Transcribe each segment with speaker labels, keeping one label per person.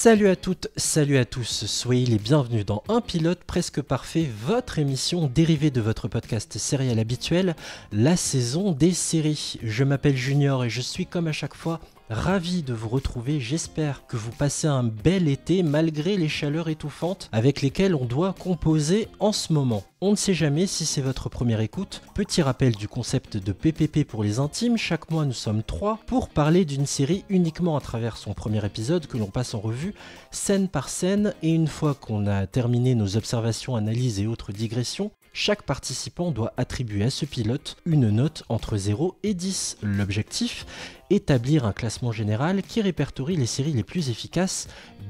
Speaker 1: Salut à toutes, salut à tous, soyez les bienvenus dans Un pilote presque parfait, votre émission dérivée de votre podcast sériel habituel, la saison des séries. Je m'appelle Junior et je suis comme à chaque fois ravi de vous retrouver. J'espère que vous passez un bel été malgré les chaleurs étouffantes avec lesquelles on doit composer en ce moment. On ne sait jamais si c'est votre première écoute. Petit rappel du concept de PPP pour les intimes, chaque mois nous sommes 3 pour parler d'une série uniquement à travers son premier épisode que l'on passe en revue scène par scène, et une fois qu'on a terminé nos observations, analyses et autres digressions, chaque participant doit attribuer à ce pilote une note entre 0 et 10. L'objectif, établir un classement général qui répertorie les séries les plus efficaces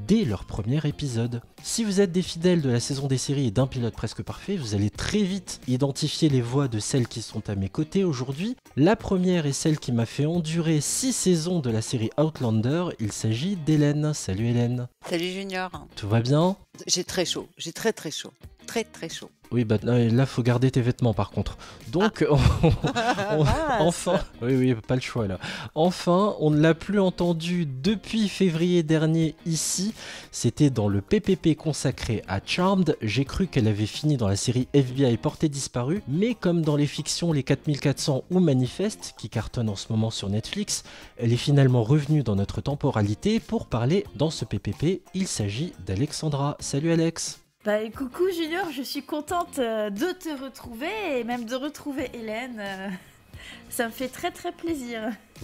Speaker 1: dès leur premier épisode. Si vous êtes des fidèles de la saison des séries et d'un pilote presque parfait, vous allez très vite identifier les voix de celles qui sont à mes côtés aujourd'hui. La première est celle qui m'a fait endurer 6 saisons de la série Outlander, il s'agit d'Hélène. Salut Hélène.
Speaker 2: Salut Junior.
Speaker 1: Tout va bien ?
Speaker 2: J'ai très chaud, j'ai très chaud, très chaud.
Speaker 1: Oui, bah là, faut garder tes vêtements par contre. Donc, enfin, oui, pas le choix là. Enfin, on ne l'a plus entendu depuis février dernier ici. C'était dans le PPP consacré à Charmed. J'ai cru qu'elle avait fini dans la série FBI Portée disparue, mais comme dans les fictions Les 4400 ou Manifeste, qui cartonnent en ce moment sur Netflix, elle est finalement revenue dans notre temporalité pour parler dans ce PPP. Il s'agit d'Alexandra. Salut Alex.
Speaker 3: Coucou Junior, je suis contente de te retrouver et même de retrouver Hélène. Ça me fait très plaisir.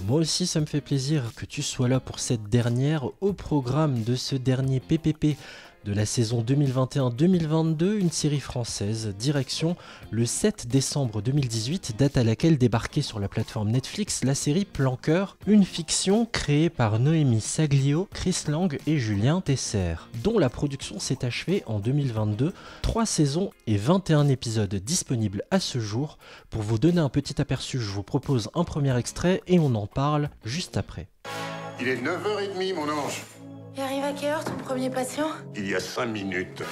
Speaker 1: Moi aussi, ça me fait plaisir que tu sois là pour cette dernière. Au programme de ce dernier PPP de la saison 2021-2022, une série française, direction le 7 décembre 2018, date à laquelle débarquait sur la plateforme Netflix la série Plan Cœur, une fiction créée par Noémie Saglio, Chris Lang et Julien Tesser, dont la production s'est achevée en 2022, 3 saisons et 21 épisodes disponibles à ce jour. Pour vous donner un petit aperçu, je vous propose un premier extrait et on en parle juste après.
Speaker 4: Il est 9h30, mon ange.
Speaker 5: Il arrive à quelle heure ton premier patient ?
Speaker 4: Il y a 5 minutes.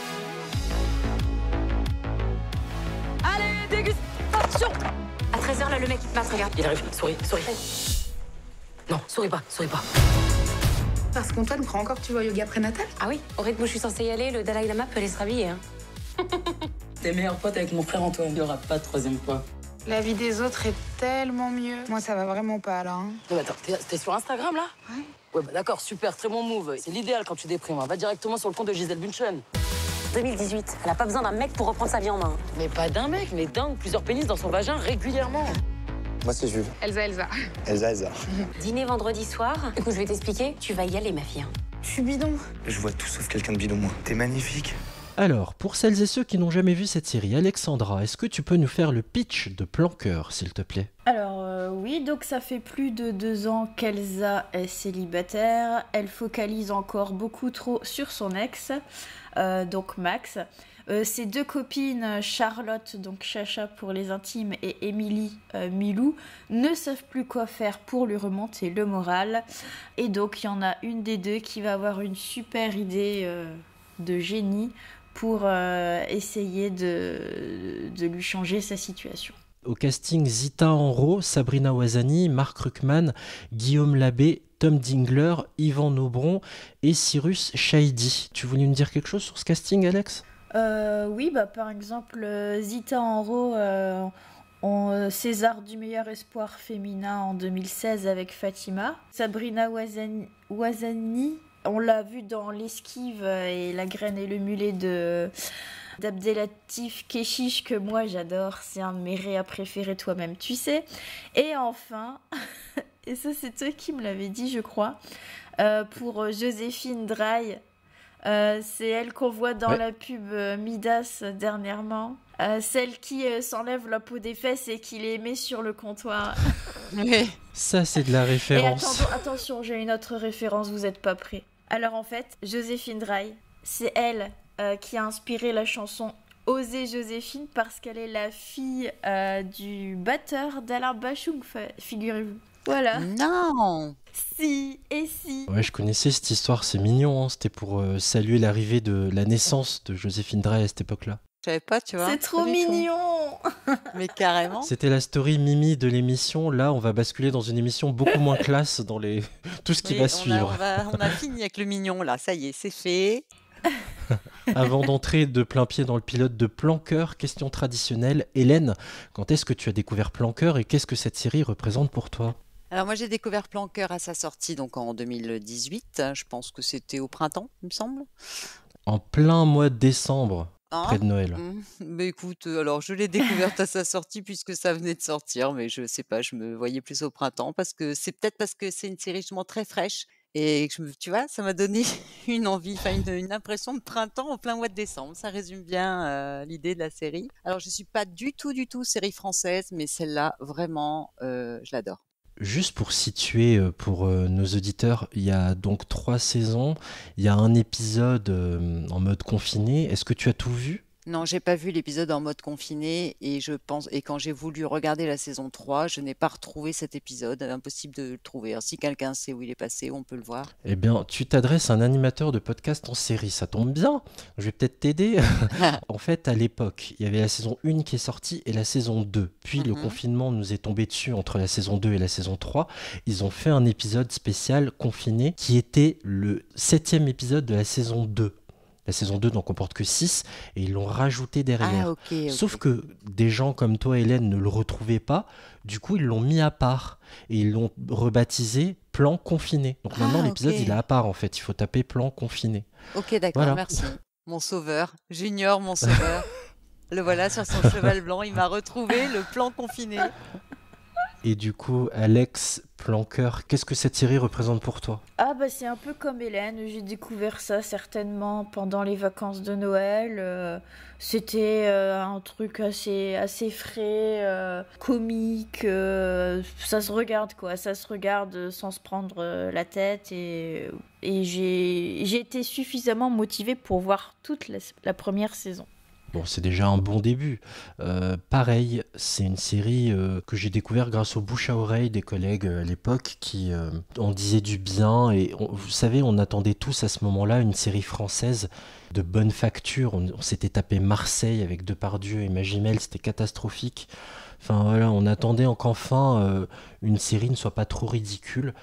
Speaker 5: Allez, dégustation ! À 13h, là, le mec, il te passe, regarde.
Speaker 6: Il arrive, souris. Non, souris pas.
Speaker 5: Parce qu'Antoine croit encore que tu vas au yoga prénatal ?
Speaker 6: Ah oui, au rythme où je suis censée y aller, le Dalai Lama peut aller se rhabiller, hein.
Speaker 7: T'es meilleur pote avec mon frère Antoine. Il y aura pas de troisième fois.
Speaker 5: La vie des autres est tellement mieux. Moi, ça va vraiment pas, là.
Speaker 6: Non, mais attends, t'es sur Instagram, là ?
Speaker 5: Ouais.
Speaker 6: Ouais, bah d'accord, super, très bon move. C'est l'idéal quand tu déprimes, hein. Va directement sur le compte de Gisèle Bündchen. 2018, elle a pas besoin d'un mec pour reprendre sa vie en main. Mais pas d'un mec, mais d'un ou plusieurs pénis dans son vagin régulièrement.
Speaker 8: Moi, c'est Jules.
Speaker 5: Elsa.
Speaker 8: Elsa.
Speaker 6: Dîner vendredi soir. Écoute, je vais t'expliquer, tu vas y aller, ma fille.
Speaker 5: Je suis bidon.
Speaker 8: Je vois tout sauf quelqu'un de bidon, moi. T'es magnifique.
Speaker 1: Alors, pour celles et ceux qui n'ont jamais vu cette série, Alexandra, est-ce que tu peux nous faire le pitch de Plan Cœur, s'il te plaît ?
Speaker 3: Alors oui, donc ça fait plus de 2 ans qu'Elsa est célibataire. Elle focalise encore beaucoup trop sur son ex, donc Max. Ses 2 copines, Charlotte, donc Chacha pour les intimes, et Émilie, Milou, ne savent plus quoi faire pour lui remonter le moral. Et donc il y en a une des 2 qui va avoir une super idée de génie pour essayer de lui changer sa situation.
Speaker 1: Au casting, Zita Enro, Sabrina Ouazani, Marc Ruckman, Guillaume Labbé, Tom Dingler, Yvan Nobron et Cyrus Chaidi. Tu voulais me dire quelque chose sur ce casting, Alex ?
Speaker 3: Oui, par exemple, Zita Enro, César du meilleur espoir féminin en 2016 avec Fatima. Sabrina Ouazani, on l'a vu dans L'Esquive et La graine et le mulet d'Abdelatif Keshish, que moi j'adore, c'est un de mes réas préférés, toi-même tu sais. Et enfin, et ça c'est toi qui me l'avais dit je crois, pour Joséphine Draille, c'est elle qu'on voit dans la pub Midas dernièrement, celle qui s'enlève la peau des fesses et qui les met sur le comptoir.
Speaker 1: Ça c'est de la référence.
Speaker 3: Et attention, j'ai une autre référence, vous êtes pas prêts. Alors en fait, Joséphine Draille, c'est elle qui a inspiré la chanson Oser Joséphine, parce qu'elle est la fille du batteur d'Alain Bachung, figurez-vous. Voilà.
Speaker 2: Non.
Speaker 3: Si.
Speaker 1: Ouais, je connaissais cette histoire, c'est mignon, hein. C'était pour saluer l'arrivée de la naissance de Joséphine Draille à cette époque-là.
Speaker 2: Je savais pas, tu vois.
Speaker 3: C'est trop mignon.
Speaker 2: Mais carrément.
Speaker 1: C'était la story Mimi de l'émission. Là, on va basculer dans une émission beaucoup moins classe dans tout ce qui
Speaker 2: Oui,
Speaker 1: va suivre.
Speaker 2: on a fini avec le mignon, là. Ça y est, c'est fait.
Speaker 1: Avant d'entrer de plein pied dans le pilote de Plan Cœur, question traditionnelle. Hélène, quand est-ce que tu as découvert Plan Cœur et qu'est-ce que cette série représente pour toi ?
Speaker 2: Alors moi, j'ai découvert Plan Cœur à sa sortie, donc en 2018. Je pense que c'était au printemps, il me semble.
Speaker 1: En plein mois de décembre, près de Noël.
Speaker 2: Mais écoute, alors je l'ai découverte à sa sortie puisque ça venait de sortir, mais je sais pas, je me voyais plus au printemps parce que c'est peut-être parce que c'est une série justement très fraîche et que tu vois, ça m'a donné une envie, enfin une impression de printemps en plein mois de décembre. Ça résume bien l'idée de la série. Alors je suis pas du tout série française, mais celle-là vraiment, je l'adore.
Speaker 1: Juste pour situer pour nos auditeurs, il y a donc 3 saisons, il y a un épisode en mode confiné. Est-ce que tu as tout vu ?
Speaker 2: Non, j'ai pas vu l'épisode en mode confiné et quand j'ai voulu regarder la saison 3, je n'ai pas retrouvé cet épisode, impossible de le trouver. Alors, si quelqu'un sait où il est passé, on peut le voir.
Speaker 1: Eh bien, tu t'adresses à un animateur de podcast en série, ça tombe bien, je vais peut-être t'aider. En fait, à l'époque, il y avait la saison 1 qui est sortie et la saison 2. Puis le confinement nous est tombé dessus entre la saison 2 et la saison 3. Ils ont fait un épisode spécial confiné qui était le 7e épisode de la saison 2. La saison 2 n'en comporte que 6 et ils l'ont rajouté derrière.
Speaker 2: Ah, ok.
Speaker 1: Sauf que des gens comme toi, Hélène, ne le retrouvaient pas. Du coup, ils l'ont mis à part et ils l'ont rebaptisé Plan Confiné. Donc maintenant, l'épisode, il est à part en fait. Il faut taper Plan Confiné.
Speaker 2: Ok, d'accord,
Speaker 1: Voilà.
Speaker 2: merci. Mon sauveur, Junior, mon sauveur. Le voilà sur son cheval blanc, il m'a retrouvé le Plan Confiné.
Speaker 1: Et du coup, Alex, Plan Cœur, qu'est-ce que cette série représente pour toi ?
Speaker 3: Ah bah c'est un peu comme Hélène, j'ai découvert ça certainement pendant les vacances de Noël. C'était un truc assez frais, comique, ça se regarde quoi, ça se regarde sans se prendre la tête et j'ai été suffisamment motivée pour voir toute la première saison.
Speaker 1: Bon, c'est déjà un bon début. Pareil, c'est une série que j'ai découvert grâce au bouche à oreille des collègues à l'époque qui en disaient du bien. Et vous savez, on attendait tous à ce moment-là une série française de bonne facture. On s'était tapé Marseille avec Depardieu et Magimel, c'était catastrophique. Enfin voilà, on attendait qu'enfin une série ne soit pas trop ridicule.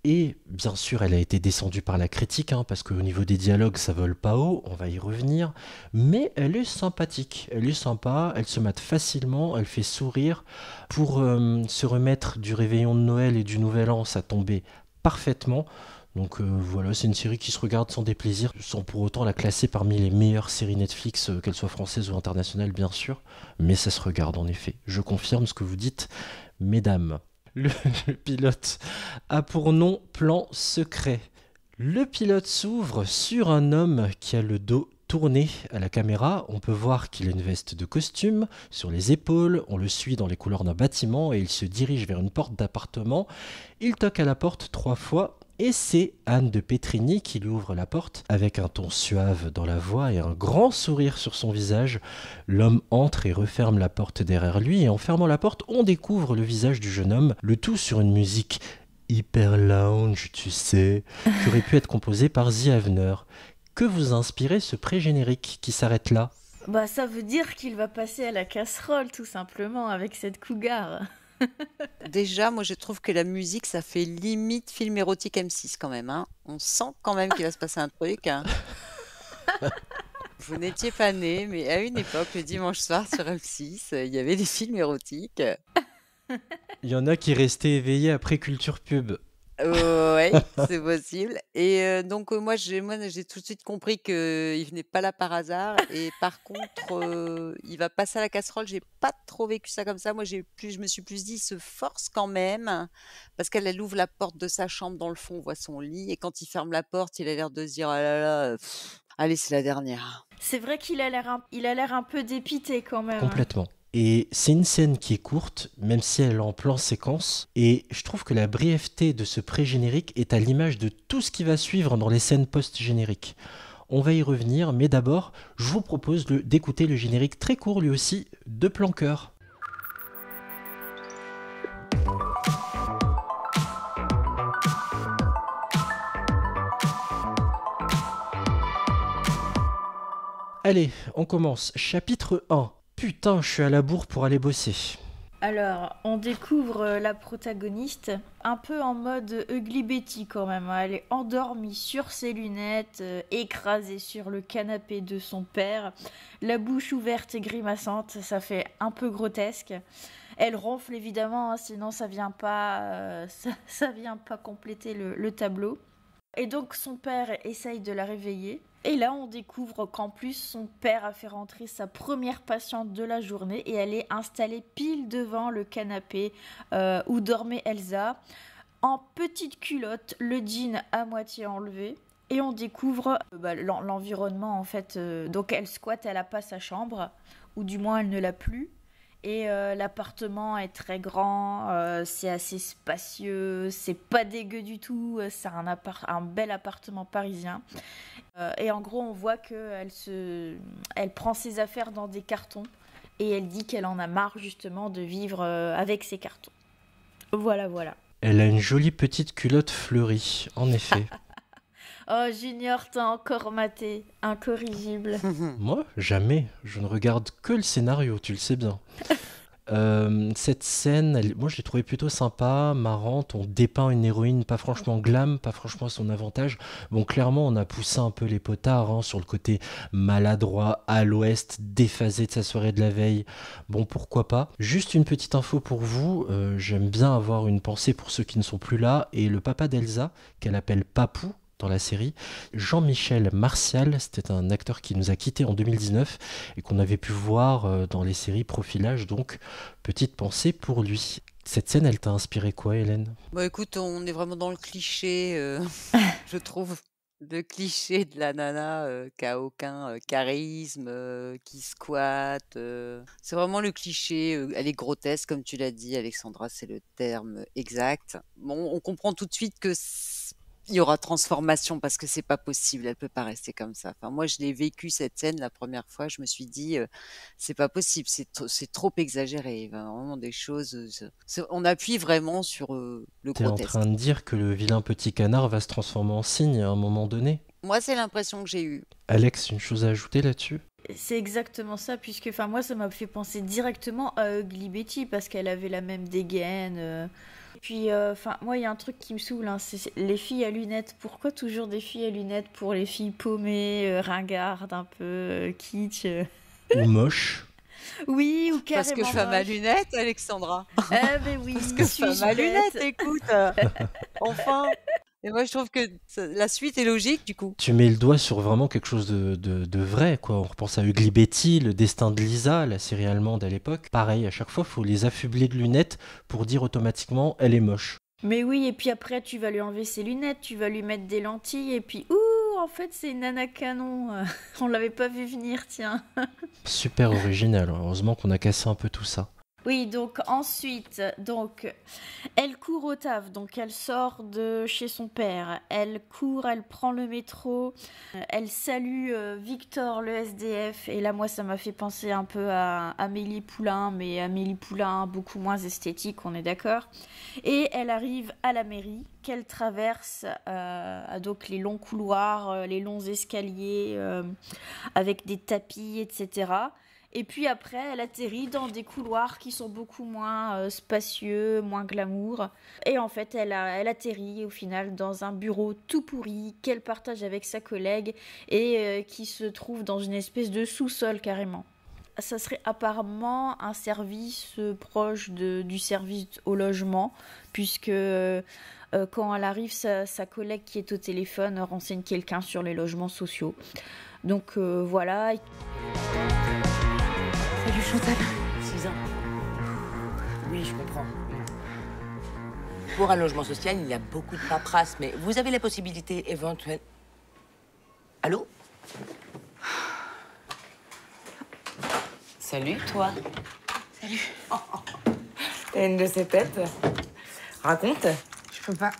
Speaker 1: Et bien sûr, elle a été descendue par la critique, parce qu'au niveau des dialogues, ça vole pas haut, on va y revenir. Mais elle est sympathique, elle est sympa, elle se mate facilement, elle fait sourire. Pour se remettre du réveillon de Noël et du Nouvel An, ça tombait parfaitement. Donc voilà, c'est une série qui se regarde sans déplaisir, sans pour autant la classer parmi les meilleures séries Netflix, qu'elles soient françaises ou internationales, bien sûr. Mais ça se regarde en effet. Je confirme ce que vous dites, mesdames. Le pilote a pour nom Plan Secret. Le pilote s'ouvre sur un homme qui a le dos tourné à la caméra. On peut voir qu'il a une veste de costume sur les épaules. On le suit dans les couloirs d'un bâtiment et il se dirige vers une porte d'appartement. Il toque à la porte 3 fois. Et c'est Anne de Pétrigny qui lui ouvre la porte avec un ton suave dans la voix et un grand sourire sur son visage. L'homme entre et referme la porte derrière lui et en fermant la porte, on découvre le visage du jeune homme, le tout sur une musique hyper lounge, tu sais, qui aurait pu être composée par The Avener. Que vous inspirez ce pré-générique qui s'arrête là ?
Speaker 3: Bah ça veut dire qu'il va passer à la casserole tout simplement avec cette cougar.
Speaker 2: Déjà, moi je trouve que la musique, ça fait limite film érotique M6 quand même. On sent quand même qu'il va se passer un truc. Vous n'étiez pas nés, mais à une époque, le dimanche soir sur M6, il y avait des films érotiques.
Speaker 1: Il y en a qui restaient éveillés après Culture Pub.
Speaker 2: Ouais, c'est possible. Et donc moi j'ai tout de suite compris qu'il venait pas là par hasard. Et par contre, il va passer à la casserole. J'ai pas trop vécu ça comme ça. Moi je me suis plus dit, il se force quand même parce qu'elle ouvre la porte de sa chambre dans le fond, on voit son lit. Et quand il ferme la porte, il a l'air de se dire, ah là là, allez c'est la dernière.
Speaker 3: C'est vrai qu'il a l'air un peu dépité quand même.
Speaker 1: Complètement. Et c'est une scène qui est courte, même si elle est en plan séquence. Et je trouve que la brièveté de ce pré-générique est à l'image de tout ce qui va suivre dans les scènes post-génériques. On va y revenir, mais d'abord, je vous propose d'écouter le générique très court lui aussi de Plan Cœur. Allez, on commence. Chapitre 1. Putain, je suis à la bourre pour aller bosser.
Speaker 3: Alors, on découvre la protagoniste un peu en mode Ugly Betty quand même. Elle est endormie sur ses lunettes, écrasée sur le canapé de son père, la bouche ouverte et grimaçante, ça fait un peu grotesque. Elle ronfle évidemment, hein, sinon ça vient pas, ça vient pas compléter le tableau. Et donc son père essaye de la réveiller. Et là, on découvre qu'en plus, son père a fait rentrer sa première patiente de la journée et elle est installée pile devant le canapé où dormait Elsa, en petite culotte, le jean à moitié enlevé. Et on découvre l'environnement, en fait. Donc, elle squatte, elle n'a pas sa chambre, ou du moins, elle ne l'a plus. Et l'appartement est très grand, c'est assez spacieux, c'est pas dégueu du tout, c'est un bel appartement parisien. Et en gros, on voit qu'elle elle prend ses affaires dans des cartons et elle dit qu'elle en a marre justement de vivre avec ces cartons. Voilà.
Speaker 1: Elle a une jolie petite culotte fleurie, en effet.
Speaker 3: Oh, Junior, t'as encore maté, incorrigible.
Speaker 1: Moi, jamais. Je ne regarde que le scénario, tu le sais bien. Cette scène, moi je l'ai trouvée plutôt sympa, marrante. On dépeint une héroïne pas franchement glam, pas franchement à son avantage. Bon, clairement, on a poussé un peu les potards hein, sur le côté maladroit, à l'ouest, déphasé de sa soirée de la veille. Bon, pourquoi pas. Juste une petite info pour vous. J'aime bien avoir une pensée pour ceux qui ne sont plus là. Et le papa d'Elsa, qu'elle appelle Papou, dans la série, Jean-Michel Martial, c'était un acteur qui nous a quittés en 2019 et qu'on avait pu voir dans les séries Profilage, donc petite pensée pour lui. Cette scène, elle t'a inspiré quoi, Hélène ?
Speaker 2: Bah écoute, on est vraiment dans le cliché, je trouve, le cliché de la nana qui a aucun charisme, qui squatte. C'est vraiment le cliché, elle est grotesque, comme tu l'as dit, Alexandra, c'est le terme exact. Bon, on comprend tout de suite que il y aura transformation parce que c'est pas possible, elle peut pas rester comme ça. Enfin, moi, je l'ai vécu cette scène la première fois, je me suis dit, c'est pas possible, c'est trop exagéré. Enfin, vraiment des choses, on appuie vraiment sur le
Speaker 1: T'es en
Speaker 2: grotesque.
Speaker 1: train de dire que le vilain petit canard va se transformer en cygne à un moment donné ?
Speaker 2: Moi, c'est l'impression que j'ai eue.
Speaker 1: Alex, une chose à ajouter là-dessus ?
Speaker 3: C'est exactement ça, puisque moi, ça m'a fait penser directement à Ugly Betty, parce qu'elle avait la même dégaine. Puis, moi, il y a un truc qui me saoule, hein, c'est les filles à lunettes. Pourquoi toujours des filles à lunettes pour les filles paumées, ringardes, un peu kitsch
Speaker 1: Ou moche ?
Speaker 3: Oui, ou carrément
Speaker 2: Parce que femme à
Speaker 3: moche.
Speaker 2: lunettes, Alexandra.
Speaker 3: Mais oui,
Speaker 2: Parce que
Speaker 3: suis-je
Speaker 2: femme à lunettes,
Speaker 3: bête
Speaker 2: écoute. Enfin. Et moi, je trouve que la suite est logique, du coup.
Speaker 1: Tu mets le doigt sur vraiment quelque chose de vrai, quoi. On repense à Ugly Betty, le destin de Lisa, la série allemande à l'époque. Pareil, à chaque fois, il faut les affubler de lunettes pour dire automatiquement « elle est moche ».
Speaker 3: Mais oui, et puis après, tu vas lui enlever ses lunettes, tu vas lui mettre des lentilles, et puis, ouh, en fait, c'est une nana canon. On l'avait pas vu venir, tiens.
Speaker 1: Super original, heureusement qu'on a cassé un peu tout ça.
Speaker 3: Oui, donc ensuite, elle court au taf, donc elle sort de chez son père, elle court, elle prend le métro, elle salue Victor le SDF, et là moi ça m'a fait penser un peu à Amélie Poulain, mais Amélie Poulain beaucoup moins esthétique, on est d'accord. Et elle arrive à la mairie, qu'elle traverse donc les longs couloirs, les longs escaliers avec des tapis, etc. Et puis après, elle atterrit dans des couloirs qui sont beaucoup moins spacieux, moins glamour. Et en fait, elle atterrit au final dans un bureau tout pourri qu'elle partage avec sa collègue et qui se trouve dans une espèce de sous-sol carrément. Ça serait apparemment un service proche du service au logement, puisque quand elle arrive, sa collègue qui est au téléphone renseigne quelqu'un sur les logements sociaux. Donc voilà.
Speaker 5: Salut Chantal.
Speaker 6: 6 ans. Oui, je comprends. Pour un logement social, il y a beaucoup de paperasse, mais vous avez la possibilité éventuelle... Allô? Salut, toi.
Speaker 5: Salut.
Speaker 6: T'as une de ces têtes. Raconte.
Speaker 5: Je peux pas.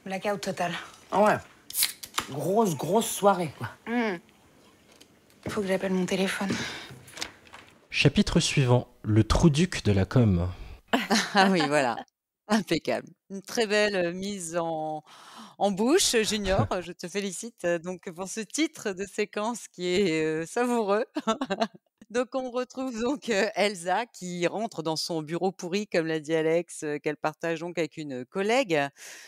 Speaker 5: Blackout total.
Speaker 6: Ah ouais. Grosse soirée, quoi.
Speaker 5: Faut que j'appelle mon téléphone.
Speaker 1: Chapitre suivant, le trou-duc de la com.
Speaker 2: Ah oui, voilà. Impeccable. Une très belle mise en bouche, Junior. Je te félicite donc pour ce titre de séquence qui est savoureux. Donc on retrouve donc Elsa qui rentre dans son bureau pourri, comme l'a dit Alex, qu'elle partage donc avec une collègue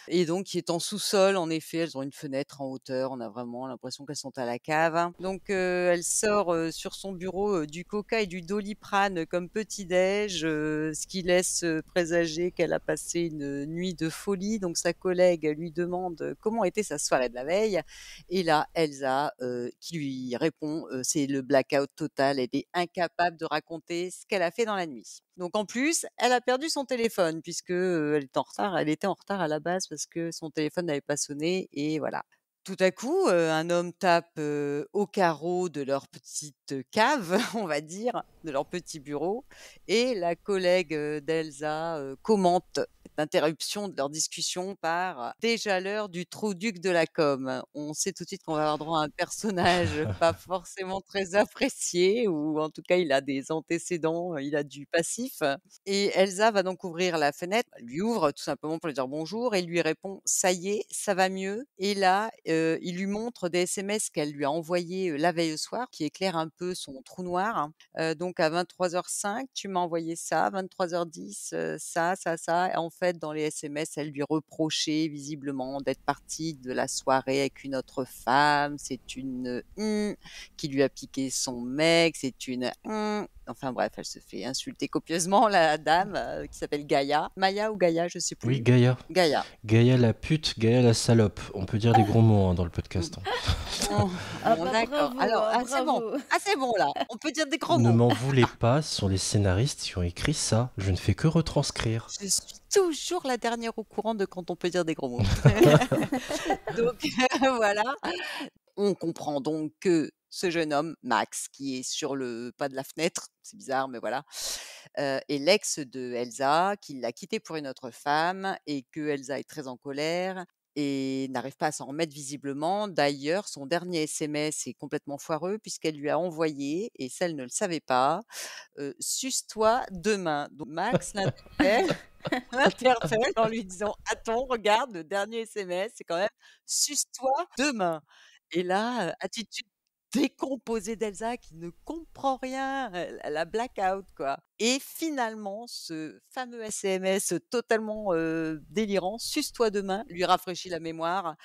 Speaker 2: et donc qui est en sous-sol. En effet, elles ont une fenêtre en hauteur. On a vraiment l'impression qu'elles sont à la cave. Donc elle sort sur son bureau du Coca et du Doliprane comme petit-déj, ce qui laisse présager qu'elle a passé une nuit de folie. Donc sa collègue lui demande comment était sa soirée de la veille. Et là, Elsa qui lui répond c'est le blackout total. Elle est incapable de raconter ce qu'elle a fait dans la nuit. Donc en plus, elle a perdu son téléphone puisque elle est en retard. Elle était en retard à la base parce que son téléphone n'avait pas sonné et voilà. Tout à coup, un homme tape au carreau de leur petite cave, on va dire, de leur petit bureau, et la collègue d'Elsa commente cette interruption de leur discussion par déjà l'heure du trou-duc de la com. On sait tout de suite qu'on va avoir droit à un personnage pas forcément très apprécié, ou en tout cas il a des antécédents, il a du passif. Et Elsa va donc ouvrir la fenêtre, elle lui ouvre tout simplement pour lui dire bonjour et il lui répond ça y est, ça va mieux. Et là, il lui montre des SMS qu'elle lui a envoyés la veille au soir, qui éclairent un peu son trou noir. Donc à 23h05, tu m'as envoyé ça, 23h10, ça. Et en fait, dans les SMS, elle lui reprochait visiblement d'être partie de la soirée avec une autre femme. C'est une qui lui a piqué son mec, c'est une enfin bref, elle se fait insulter copieusement, la dame qui s'appelle Gaïa. Maya ou Gaïa, je sais plus.
Speaker 1: Oui, Gaïa.
Speaker 2: Gaïa.
Speaker 1: Gaïa la pute, Gaïa la salope. On peut dire des gros mots dans le podcast.
Speaker 2: Bon, d'accord.
Speaker 3: Bravo,
Speaker 2: Alors, c'est bon.
Speaker 3: bravo.
Speaker 2: Ah, c'est bon là. On peut dire des gros
Speaker 1: Ne
Speaker 2: mots.
Speaker 1: m'en voulez pas, ce sont les scénaristes qui ont écrit ça. Je ne fais que retranscrire.
Speaker 2: Je suis toujours la dernière au courant de quand on peut dire des gros mots. Donc voilà. On comprend donc que ce jeune homme, Max, qui est sur le pas de la fenêtre, c'est bizarre, mais voilà, est l'ex de Elsa, qui l'a quitté pour une autre femme et que Elsa est très en colère et n'arrive pas à s'en remettre visiblement. D'ailleurs, son dernier SMS est complètement foireux puisqu'elle lui a envoyé, et ça, elle ne le savait pas, suce-toi demain. Donc Max l'interpelle en lui disant attends, regarde, le dernier SMS, c'est quand même suce-toi demain. Et là, attitude décomposée d'Elsa qui ne comprend rien, elle a blackout quoi. Et finalement, ce fameux SMS totalement délirant, suce-toi demain, lui rafraîchit la mémoire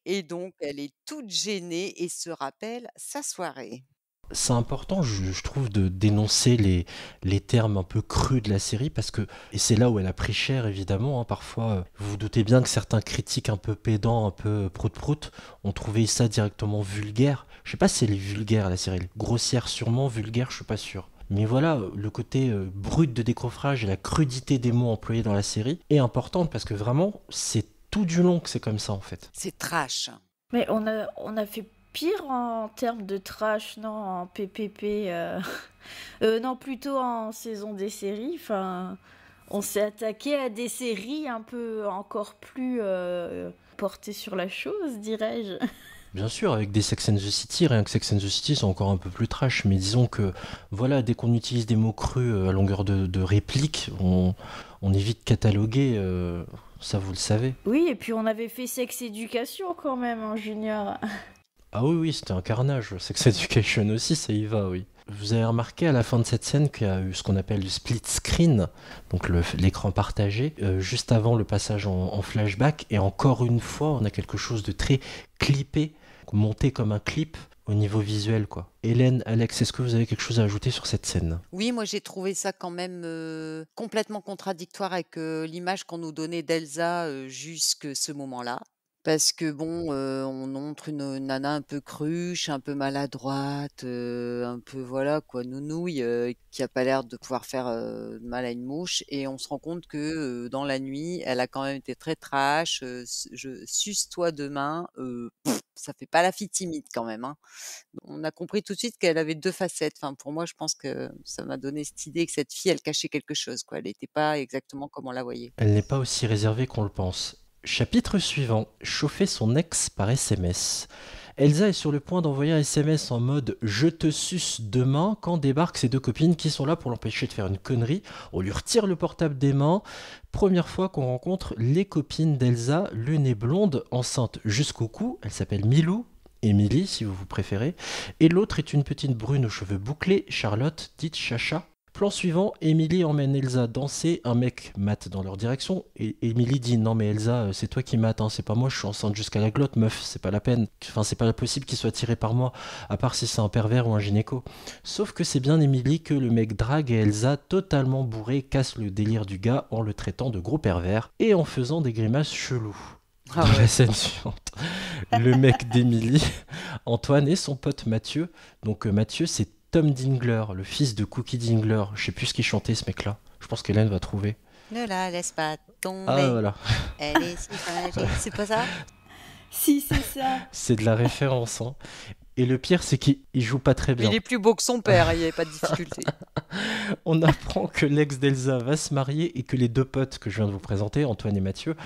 Speaker 2: et donc elle est toute gênée et se rappelle sa soirée.
Speaker 1: C'est important, je trouve, de dénoncer les termes un peu crus de la série parce que, et c'est là où elle a pris cher évidemment, parfois, vous vous doutez bien que certains critiques un peu pédants, un peu prout-prout, ont trouvé ça directement vulgaire. Je sais pas si elle est vulgaire la série, grossière sûrement, vulgaire je suis pas sûr. Mais voilà, le côté brut de décoffrage et la crudité des mots employés dans la série est importante parce que vraiment, c'est tout du long que c'est comme ça en fait.
Speaker 2: C'est trash.
Speaker 3: Mais on a fait pire en termes de trash, non, en PPP. Non, plutôt en saison des séries. Enfin, on s'est attaqué à des séries un peu encore plus portées sur la chose, dirais-je.
Speaker 1: Bien sûr, avec des Sex and the City, rien que Sex and the City, c'est encore un peu plus trash, mais disons que, voilà, dès qu'on utilise des mots crus à longueur de réplique, on est vite catalogué, ça vous le savez.
Speaker 3: Oui, et puis on avait fait Sex Education quand même en junior.
Speaker 1: Ah oui, c'était un carnage, Sex Education aussi, ça y va, oui. Vous avez remarqué à la fin de cette scène qu'il y a eu ce qu'on appelle le split screen, donc l'écran partagé, juste avant le passage en flashback, et encore une fois, on a quelque chose de très clippé, monté comme un clip au niveau visuel, quoi. Hélène, Alex, est-ce que vous avez quelque chose à ajouter sur cette scène ?
Speaker 2: Oui, moi j'ai trouvé ça quand même complètement contradictoire avec l'image qu'on nous donnait d'Elsa jusque ce moment-là. Parce que bon, on montre une nana un peu cruche, un peu maladroite, un peu voilà quoi, nounouille, qui a pas l'air de pouvoir faire de mal à une mouche, et on se rend compte que dans la nuit, elle a quand même été très trash. Suce-toi demain, ça fait pas la fille timide quand même, hein. On a compris tout de suite qu'elle avait deux facettes. Enfin, pour moi, je pense que ça m'a donné cette idée que cette fille, elle cachait quelque chose, quoi. Elle n'était pas exactement comme on la voyait.
Speaker 1: Elle n'est pas aussi réservée qu'on le pense. Chapitre suivant, chauffer son ex par SMS. Elsa est sur le point d'envoyer un SMS en mode « Je te suce demain » quand débarquent ses deux copines qui sont là pour l'empêcher de faire une connerie. On lui retire le portable des mains. Première fois qu'on rencontre les copines d'Elsa, l'une est blonde, enceinte jusqu'au cou, elle s'appelle Milou, Émilie si vous préférez, et l'autre est une petite brune aux cheveux bouclés, Charlotte, dite Chacha. Plan suivant, Émilie emmène Elsa danser, un mec mate dans leur direction, et Émilie dit « Non mais Elsa, c'est toi qui mates, hein, c'est pas moi, je suis enceinte jusqu'à la glotte, meuf, c'est pas la peine, enfin c'est pas possible qu'il soit tiré par moi, à part si c'est un pervers ou un gynéco. » Sauf que c'est bien Émilie que le mec drague et Elsa, totalement bourré, casse le délire du gars en le traitant de gros pervers, et en faisant des grimaces cheloues. Dans la scène suivante, le mec d'Émilie, Antoine et son pote Mathieu, donc Mathieu c'est Tom Dingler, le fils de Cookie Dingler. Je sais plus ce qu'il chantait ce mec-là. Je pense qu'Hélène va trouver.
Speaker 2: Ne la laisse pas tomber.
Speaker 1: Ah voilà.
Speaker 2: Elle est si fragile. C'est pas ça?
Speaker 3: Si, c'est ça.
Speaker 1: C'est de la référence. Hein. Et le pire, c'est qu'il joue pas très bien.
Speaker 2: Il est plus beau que son père, il n'y avait pas de difficulté.
Speaker 1: On apprend que l'ex d'Elsa va se marier et que les deux potes que je viens de vous présenter, Antoine et Mathieu,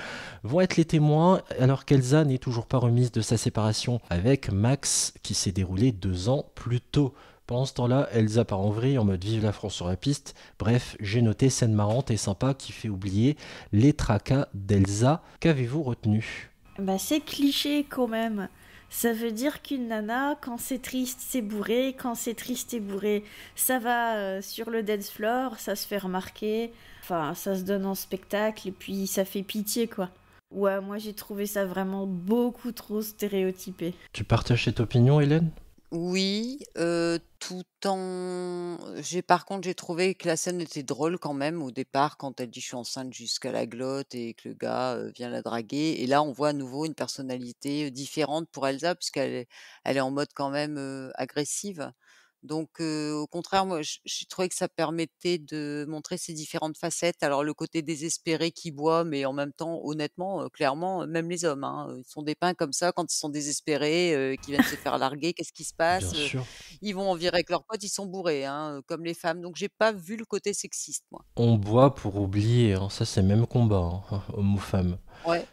Speaker 1: vont être les témoins alors qu'Elsa n'est toujours pas remise de sa séparation avec Max qui s'est déroulée 2 ans plus tôt. Pendant ce temps-là, Elsa part en vrille en mode vive la France sur la piste. Bref, j'ai noté scène marrante et sympa qui fait oublier les tracas d'Elsa. Qu'avez-vous retenu ?
Speaker 3: Bah c'est cliché quand même. Ça veut dire qu'une nana, quand c'est triste, c'est bourré. Quand c'est triste, c'est bourré. Ça va sur le dance floor, ça se fait remarquer. Enfin, ça se donne en spectacle et puis ça fait pitié, quoi. Ouais, moi j'ai trouvé ça vraiment beaucoup trop stéréotypé.
Speaker 1: Tu partages cette opinion, Hélène ?
Speaker 2: Oui, tout en... Par contre, j'ai trouvé que la scène était drôle quand même au départ quand elle dit je suis enceinte jusqu'à la glotte et que le gars vient la draguer. Et là, on voit à nouveau une personnalité différente pour Elsa elle est en mode quand même agressive. Donc, au contraire, moi, j'ai trouvé que ça permettait de montrer ses différentes facettes. Alors, le côté désespéré qui boit, mais en même temps, honnêtement, clairement, même les hommes, hein, ils sont dépeints comme ça quand ils sont désespérés, qu'ils viennent se faire larguer. Qu'est-ce qui se
Speaker 1: Bien
Speaker 2: passe?
Speaker 1: sûr.
Speaker 2: Ils vont en virer avec leurs potes, ils sont bourrés, hein, comme les femmes. Donc, j'ai pas vu le côté sexiste, moi.
Speaker 1: On boit pour oublier, hein. Ça c'est le même combat, hein, homme ou femme.
Speaker 2: Ouais,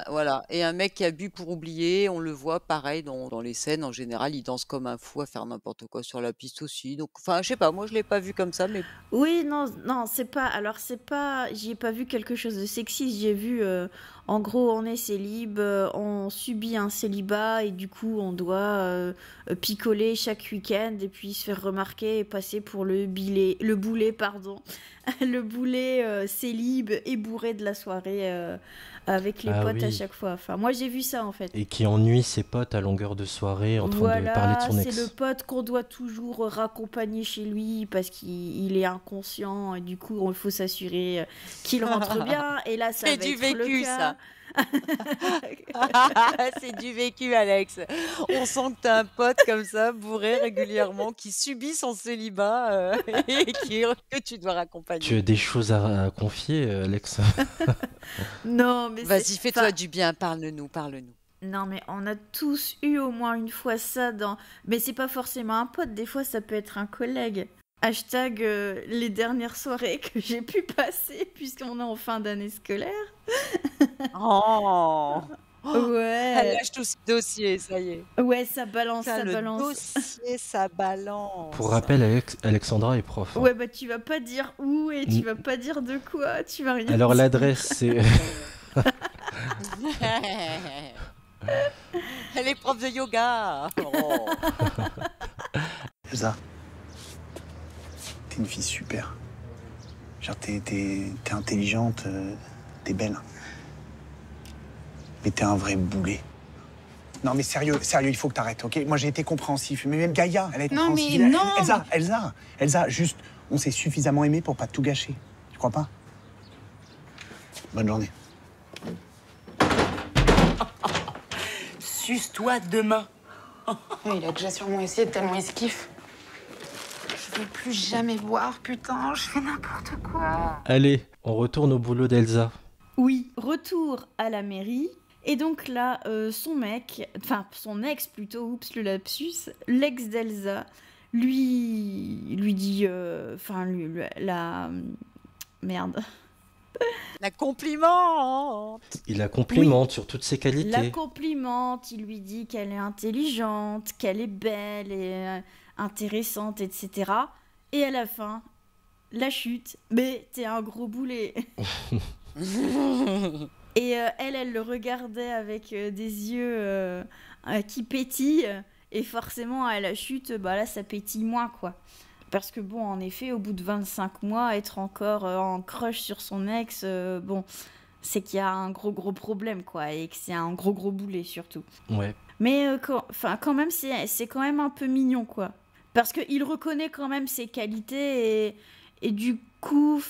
Speaker 2: voilà. Et un mec qui a bu pour oublier, on le voit pareil dans les scènes. En général, il danse comme un fou à faire n'importe quoi sur la piste aussi. Donc, enfin, je sais pas, moi je l'ai pas vu comme ça, mais
Speaker 3: Oui, non, non, c'est pas. Alors, c'est pas. J'y ai pas vu quelque chose de sexiste. J'ai vu. En gros, on est célib, on subit un célibat et du coup, on doit picoler chaque week-end et puis se faire remarquer et passer pour le boulet, pardon. Le boulet célib et bourré de la soirée avec les
Speaker 1: Ah
Speaker 3: potes à
Speaker 1: oui.
Speaker 3: chaque fois. Enfin, moi, j'ai vu ça en fait.
Speaker 1: Et qui ennuie ses potes à longueur de soirée en train de parler de son
Speaker 3: Voilà,
Speaker 1: ex.
Speaker 3: c'est le pote qu'on doit toujours raccompagner chez lui parce qu'il est inconscient et du coup, il faut s'assurer qu'il rentre bien. Et là, ça
Speaker 2: c'est
Speaker 3: va
Speaker 2: du
Speaker 3: être le
Speaker 2: vécu,
Speaker 3: cas.
Speaker 2: ça. C'est du vécu, Alex. On sent que t'as un pote comme ça, bourré régulièrement, qui subit son célibat et que tu dois
Speaker 1: Tu
Speaker 2: raccompagner.
Speaker 1: as des choses à confier, Alex?
Speaker 3: Non, mais
Speaker 2: Vas-y, fais-toi
Speaker 3: enfin,
Speaker 2: du bien, parle-nous, parle-nous.
Speaker 3: non, mais on a tous eu au moins une fois ça dans. Mais c'est pas forcément un pote, des fois ça peut être un collègue. Hashtag les dernières soirées que j'ai pu passer puisqu'on est en fin d'année scolaire.
Speaker 2: Oh, elle
Speaker 3: Ouais,
Speaker 2: lâche tout ce dossier, ça y est.
Speaker 3: ouais, ça balance,
Speaker 2: Putain,
Speaker 3: ça
Speaker 2: le
Speaker 3: balance.
Speaker 2: dossier, ça balance.
Speaker 1: Pour rappel, Alexandra est prof. Hein.
Speaker 3: Ouais, bah tu vas pas dire où et tu
Speaker 1: Mm.
Speaker 3: vas pas dire de quoi, tu vas rien
Speaker 1: Alors
Speaker 3: dire.
Speaker 1: l'adresse c'est...
Speaker 2: Elle est prof de yoga. Oh.
Speaker 8: Elsa, t'es une fille super. Genre, t'es intelligente, t'es belle. Mais t'es un vrai boulet. Non, mais sérieux, il faut que t'arrêtes, ok? Moi, j'ai été compréhensif. Mais même Gaïa, elle a été
Speaker 5: Non, mais
Speaker 8: compréhensive.
Speaker 5: non.
Speaker 8: Elsa, juste, on s'est suffisamment aimé pour pas tout gâcher. Tu crois pas? Bonne journée.
Speaker 7: Suce-toi demain.
Speaker 5: Il a déjà sûrement essayé tellement il se kiffe. Je veux plus jamais boire, putain, je fais n'importe quoi.
Speaker 1: Allez, on retourne au boulot d'Elsa.
Speaker 3: Oui, retour à la mairie. Et donc là, son ex plutôt, oups le lapsus, l'ex d'Elsa, lui dit, merde.
Speaker 2: La complimente.
Speaker 1: Il la complimente sur toutes ses qualités.
Speaker 3: La complimente, il lui dit qu'elle est intelligente, qu'elle est belle et intéressante, etc. Et à la fin, la chute, mais t'es un gros boulet. Et elle le regardait avec des yeux qui pétille, et forcément à la chute, bah là ça pétille moins, quoi. Parce que bon, en effet, au bout de 25 mois, être encore en crush sur son ex, bon, c'est qu'il y a un gros problème, quoi, et que c'est un gros boulet, surtout.
Speaker 1: Ouais.
Speaker 3: Mais quand même, c'est quand même un peu mignon, quoi. Parce qu'il reconnaît quand même ses qualités, et du coup,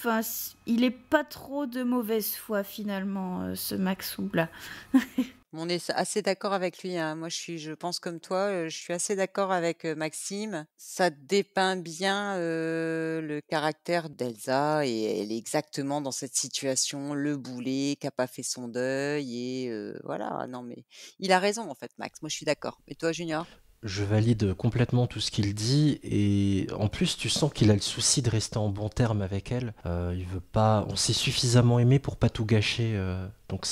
Speaker 3: il est pas trop de mauvaise foi, finalement, ce Maxou, là.
Speaker 2: On est assez d'accord avec lui, hein. Moi, je pense comme toi, je suis assez d'accord avec Maxime. Ça dépeint bien le caractère d'Elsa et elle est exactement dans cette situation, le boulet, qui n'a pas fait son deuil et voilà. Non, mais il a raison en fait, Max. Moi, je suis d'accord. Et toi, Junior?
Speaker 1: Je valide complètement tout ce qu'il dit et en plus tu sens qu'il a le souci de rester en bon terme avec elle. Il veut pas. On s'est suffisamment aimé pour pas tout gâcher. Donc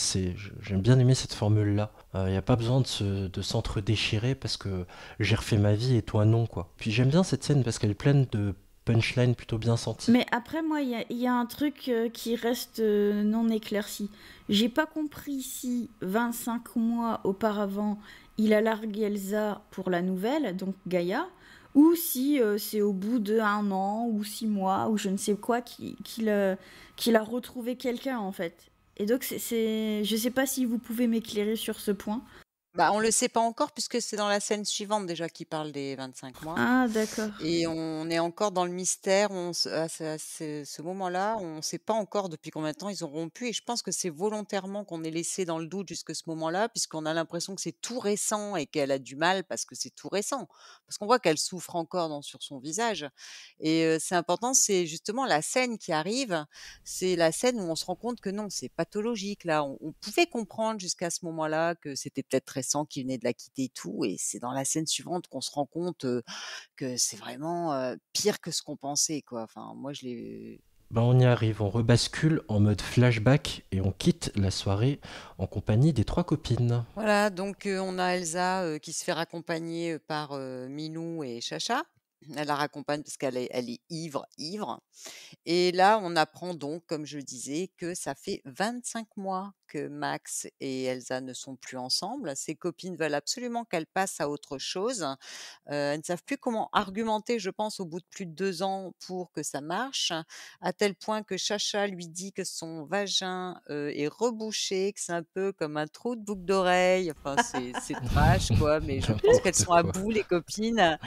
Speaker 1: j'aime bien aimer cette formule-là. Il n'y a pas besoin de s'entre-déchirer parce que j'ai refait ma vie et toi non quoi. Puis j'aime bien cette scène parce qu'elle est pleine de punchlines plutôt bien senties.
Speaker 3: Mais après, moi, il y a un truc qui reste non éclairci. J'ai pas compris si 25 mois auparavant, il a largué Elsa pour la nouvelle, donc Gaïa, ou si c'est au bout d'1 an ou 6 mois ou je ne sais quoi qu'il a retrouvé quelqu'un en fait. Et donc je sais pas si vous pouvez m'éclairer sur ce point.
Speaker 2: Bah, on le sait pas encore puisque c'est dans la scène suivante déjà qu'il parle des 25 mois.
Speaker 3: Ah d'accord.
Speaker 2: Et on est encore dans le mystère. À ce moment-là, on ne sait pas encore depuis combien de temps ils ont rompu. Et je pense que c'est volontairement qu'on est laissé dans le doute jusqu'à ce moment-là, puisqu'on a l'impression que c'est tout récent et qu'elle a du mal parce que c'est tout récent. Parce qu'on voit qu'elle souffre encore sur son visage. Et c'est important, c'est justement la scène qui arrive. C'est la scène où on se rend compte que non, c'est pathologique. Là, on pouvait comprendre jusqu'à ce moment-là que c'était peut-être récent, qu'il venait de la quitter et tout. Et c'est dans la scène suivante qu'on se rend compte que c'est vraiment pire que ce qu'on pensait, quoi. Enfin, moi, je l'ai.
Speaker 1: Ben on y arrive, on rebascule en mode flashback et on quitte la soirée en compagnie des 3 copines.
Speaker 2: Voilà, donc on a Elsa qui se fait raccompagner par Milou et Chacha. Elle la raccompagne parce qu'elle est ivre. Et là, on apprend donc, comme je disais, que ça fait 25 mois que Max et Elsa ne sont plus ensemble. Ses copines veulent absolument qu'elle passe à autre chose. Elles ne savent plus comment argumenter, je pense, au bout de plus de 2 ans pour que ça marche, à tel point que Chacha lui dit que son vagin est rebouché, que c'est un peu comme un trou de boucle d'oreille. Enfin, c'est trash, quoi, mais je pense qu'elles sont à bout, les copines.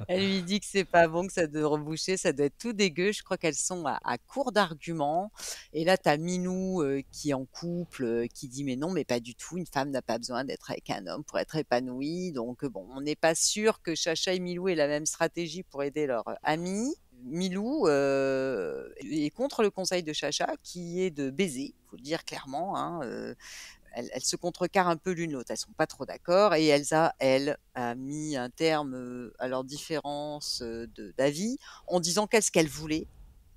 Speaker 2: Elle lui dit que c'est pas bon, que ça doit reboucher, ça doit être tout dégueu. Je crois qu'elles sont à court d'arguments. Et là, tu as Minou qui est en couple, qui dit mais non, mais pas du tout. Une femme n'a pas besoin d'être avec un homme pour être épanouie. Donc bon, on n'est pas sûr que Chacha et Milou aient la même stratégie pour aider leur amie. Milou est contre le conseil de Chacha, qui est de baiser, il faut le dire clairement, hein, elles se contrecarrent un peu l'une l'autre, elles sont pas trop d'accord. Et Elsa, elle, a mis un terme à leur différence d'avis en disant qu'est-ce qu'elle voulait.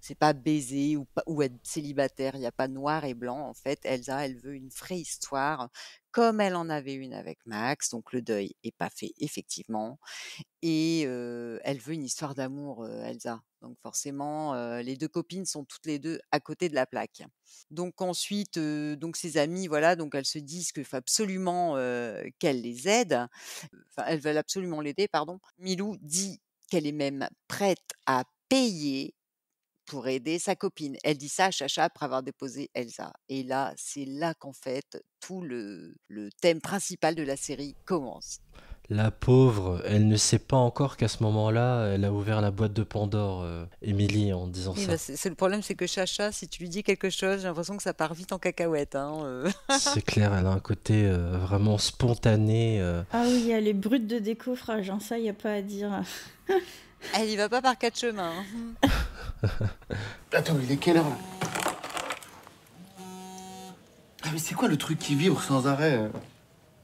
Speaker 2: C'est pas baiser ou être célibataire, il n'y a pas noir et blanc en fait. Elsa, elle veut une vraie histoire, comme elle en avait une avec Max, donc le deuil est pas fait effectivement. Et elle veut une histoire d'amour, Elsa. Donc forcément, les 2 copines sont toutes les 2 à côté de la plaque. Donc ensuite, donc ses amies, voilà, donc elles se disent qu'il faut absolument, qu'elle les aide. Enfin, elles veulent absolument l'aider, pardon. Milou dit qu'elle est même prête à payer pour aider sa copine. Elle dit ça à Chacha après avoir déposé Elsa. Et là, c'est là qu'en fait, tout le thème principal de la série commence.
Speaker 1: La pauvre, elle ne sait pas encore qu'à ce moment-là, elle a ouvert la boîte de Pandore, Émilie, en disant
Speaker 2: Oui,
Speaker 1: ça.
Speaker 2: bah, c'est le problème, c'est que Chacha, si tu lui dis quelque chose, j'ai l'impression que ça part vite en cacahuète. Hein.
Speaker 1: C'est clair, elle a un côté vraiment spontané.
Speaker 3: Ah oui, elle est brute de décoffrage, hein, ça, y a pas à dire.
Speaker 2: Elle y va pas par 4 chemins.
Speaker 9: Attends, il est quelle heure là? Ah mais c'est quoi le truc qui vibre sans arrêt?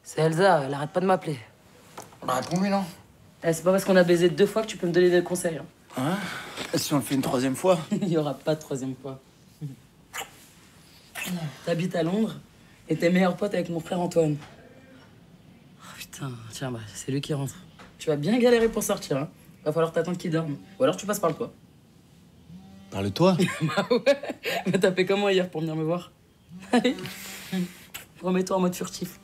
Speaker 6: C'est Elsa, elle arrête pas de m'appeler.
Speaker 9: Bah réponds-lui, non?
Speaker 6: C'est pas parce qu'on a baisé 2 fois que tu peux me donner des conseils. Hein.
Speaker 9: Hein? Et si on le fait une 3e fois?
Speaker 6: Il y aura pas de 3e fois. T'habites à Londres et t'es meilleur pote avec mon frère Antoine. Oh putain, tiens, bah c'est lui qui rentre. Tu vas bien galérer pour sortir, hein. Va falloir t'attendre qu'il dorme. Ou alors tu passes par le toit.
Speaker 9: Par le toit?
Speaker 6: Bah ouais. Mais t'as fait comment hier pour venir me voir? Allez. Remets-toi en mode furtif.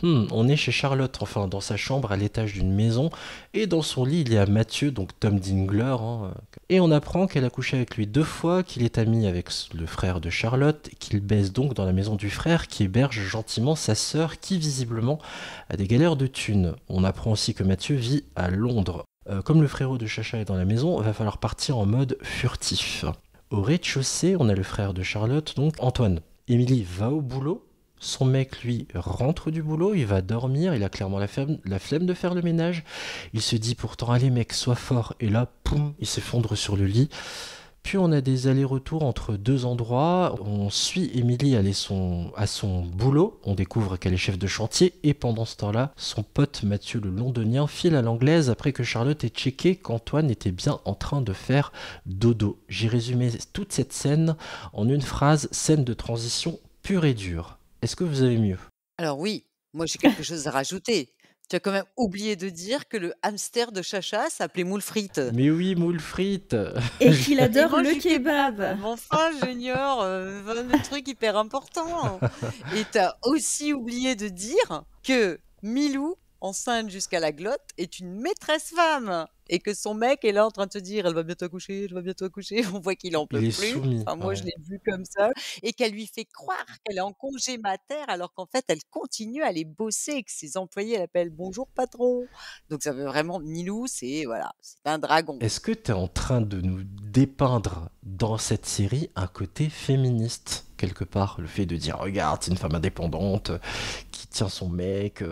Speaker 1: On est chez Charlotte, enfin dans sa chambre à l'étage d'une maison, et dans son lit il y a Mathieu, donc Tom Dingler, et on apprend qu'elle a couché avec lui 2 fois, qu'il est ami avec le frère de Charlotte, qu'il baise donc dans la maison du frère qui héberge gentiment sa sœur qui visiblement a des galères de thunes. On apprend aussi que Mathieu vit à Londres. Comme le frérot de Chacha est dans la maison, il va falloir partir en mode furtif. Au rez-de-chaussée, on a le frère de Charlotte, donc Antoine. Émilie va au boulot. Son mec, lui, rentre du boulot, il va dormir, il a clairement la flemme de faire le ménage. Il se dit pourtant, allez mec, sois fort. Et là, poum, il s'effondre sur le lit. Puis on a des allers-retours entre 2 endroits. On suit Émilie à son boulot. On découvre qu'elle est chef de chantier. Et pendant ce temps-là, son pote Mathieu le londonien file à l'anglaise après que Charlotte ait checké qu'Antoine était bien en train de faire dodo. J'ai résumé toute cette scène en une phrase, scène de transition pure et dure. Est-ce que vous avez mieux?
Speaker 2: Alors oui, moi j'ai quelque chose à rajouter. Tu as quand même oublié de dire que le hamster de Chacha s'appelait Moule Frites.
Speaker 1: Mais oui, moule frites.
Speaker 3: Et qu'il
Speaker 2: Il
Speaker 3: adore
Speaker 2: mange
Speaker 3: le
Speaker 2: du
Speaker 3: kebab.
Speaker 2: Mais enfin, Junior, un truc hyper important. Et t'as aussi oublié de dire que Milou, enceinte jusqu'à la glotte, est une maîtresse femme. Et que son mec est là en train de te dire, elle va bientôt accoucher, je vais bientôt accoucher. On voit qu'il en peut
Speaker 1: Il est
Speaker 2: plus.
Speaker 1: soumis.
Speaker 2: Enfin, moi, je l'ai vu comme ça. Et qu'elle lui fait croire qu'elle est en congé mater, alors qu'en fait, elle continue à aller bosser et que ses employés l'appellent bonjour patron. Donc, ça veut vraiment, Milou, c'est un dragon.
Speaker 1: Est-ce que tu es en train de nous dépeindre dans cette série un côté féministe, quelque part? Le fait de dire, regarde, c'est une femme indépendante qui tient son mec.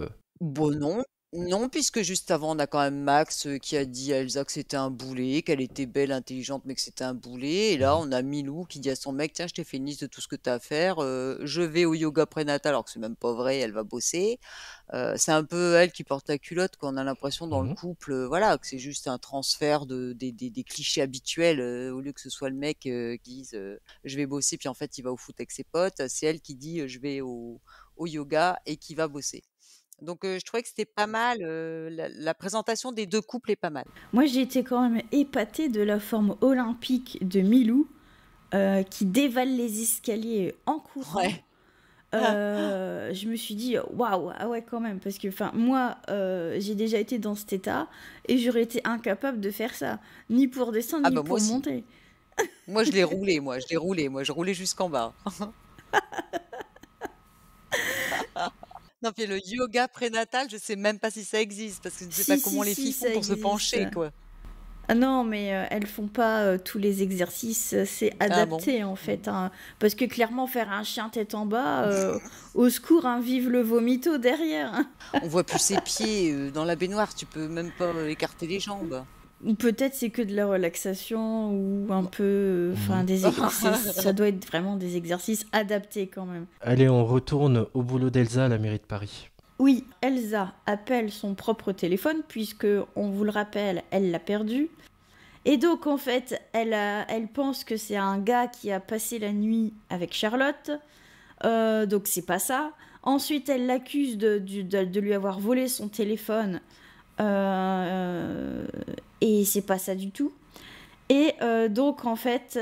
Speaker 2: Bon, non. Non, puisque juste avant, on a quand même Max qui a dit à Elsa que c'était un boulet, qu'elle était belle, intelligente, mais que c'était un boulet. Et là, on a Milou qui dit à son mec, tiens, je t'ai fait une liste de tout ce que tu as à faire. Je vais au yoga prénatal, alors que c'est même pas vrai, elle va bosser. C'est un peu elle qui porte la culotte, qu'on a l'impression dans le couple, voilà, que c'est juste un transfert des clichés habituels, au lieu que ce soit le mec qui dise je vais bosser, puis en fait il va au foot avec ses potes. C'est elle qui dit je vais au yoga et qui va bosser. Donc je trouvais que c'était pas mal, la présentation des 2 couples est pas mal.
Speaker 3: Moi, j'ai été quand même épatée de la forme olympique de Milou, qui dévale les escaliers en courant.
Speaker 2: Ouais.
Speaker 3: Je me suis dit, waouh, ah ouais, quand même. Parce que moi, j'ai déjà été dans cet état et j'aurais été incapable de faire ça. Ni pour descendre, ni
Speaker 2: moi
Speaker 3: pour
Speaker 2: aussi.
Speaker 3: monter.
Speaker 2: Moi je l'ai roulé, je roulais jusqu'en bas. Non, puis le yoga prénatal, je sais même pas si ça existe, parce que je sais pas comment les filles font pour se pencher, quoi.
Speaker 3: Ah non, mais elles font pas tous les exercices, c'est adapté en fait. Parce que clairement, faire un chien tête en bas, au secours, vive le vomito derrière.
Speaker 2: On voit plus ses pieds dans la baignoire, tu peux même pas écarter les jambes.
Speaker 3: Ou peut-être c'est que de la relaxation ou un peu, des exercices. Ça doit être vraiment des exercices adaptés quand même.
Speaker 1: Allez, on retourne au boulot d'Elsa à la mairie de Paris.
Speaker 3: Oui, Elsa appelle son propre téléphone puisque, on vous le rappelle, elle l'a perdu. Et donc en fait, elle pense que c'est un gars qui a passé la nuit avec Charlotte. Donc c'est pas ça. Ensuite, elle l'accuse de lui avoir volé son téléphone. Et c'est pas ça du tout. Et donc en fait,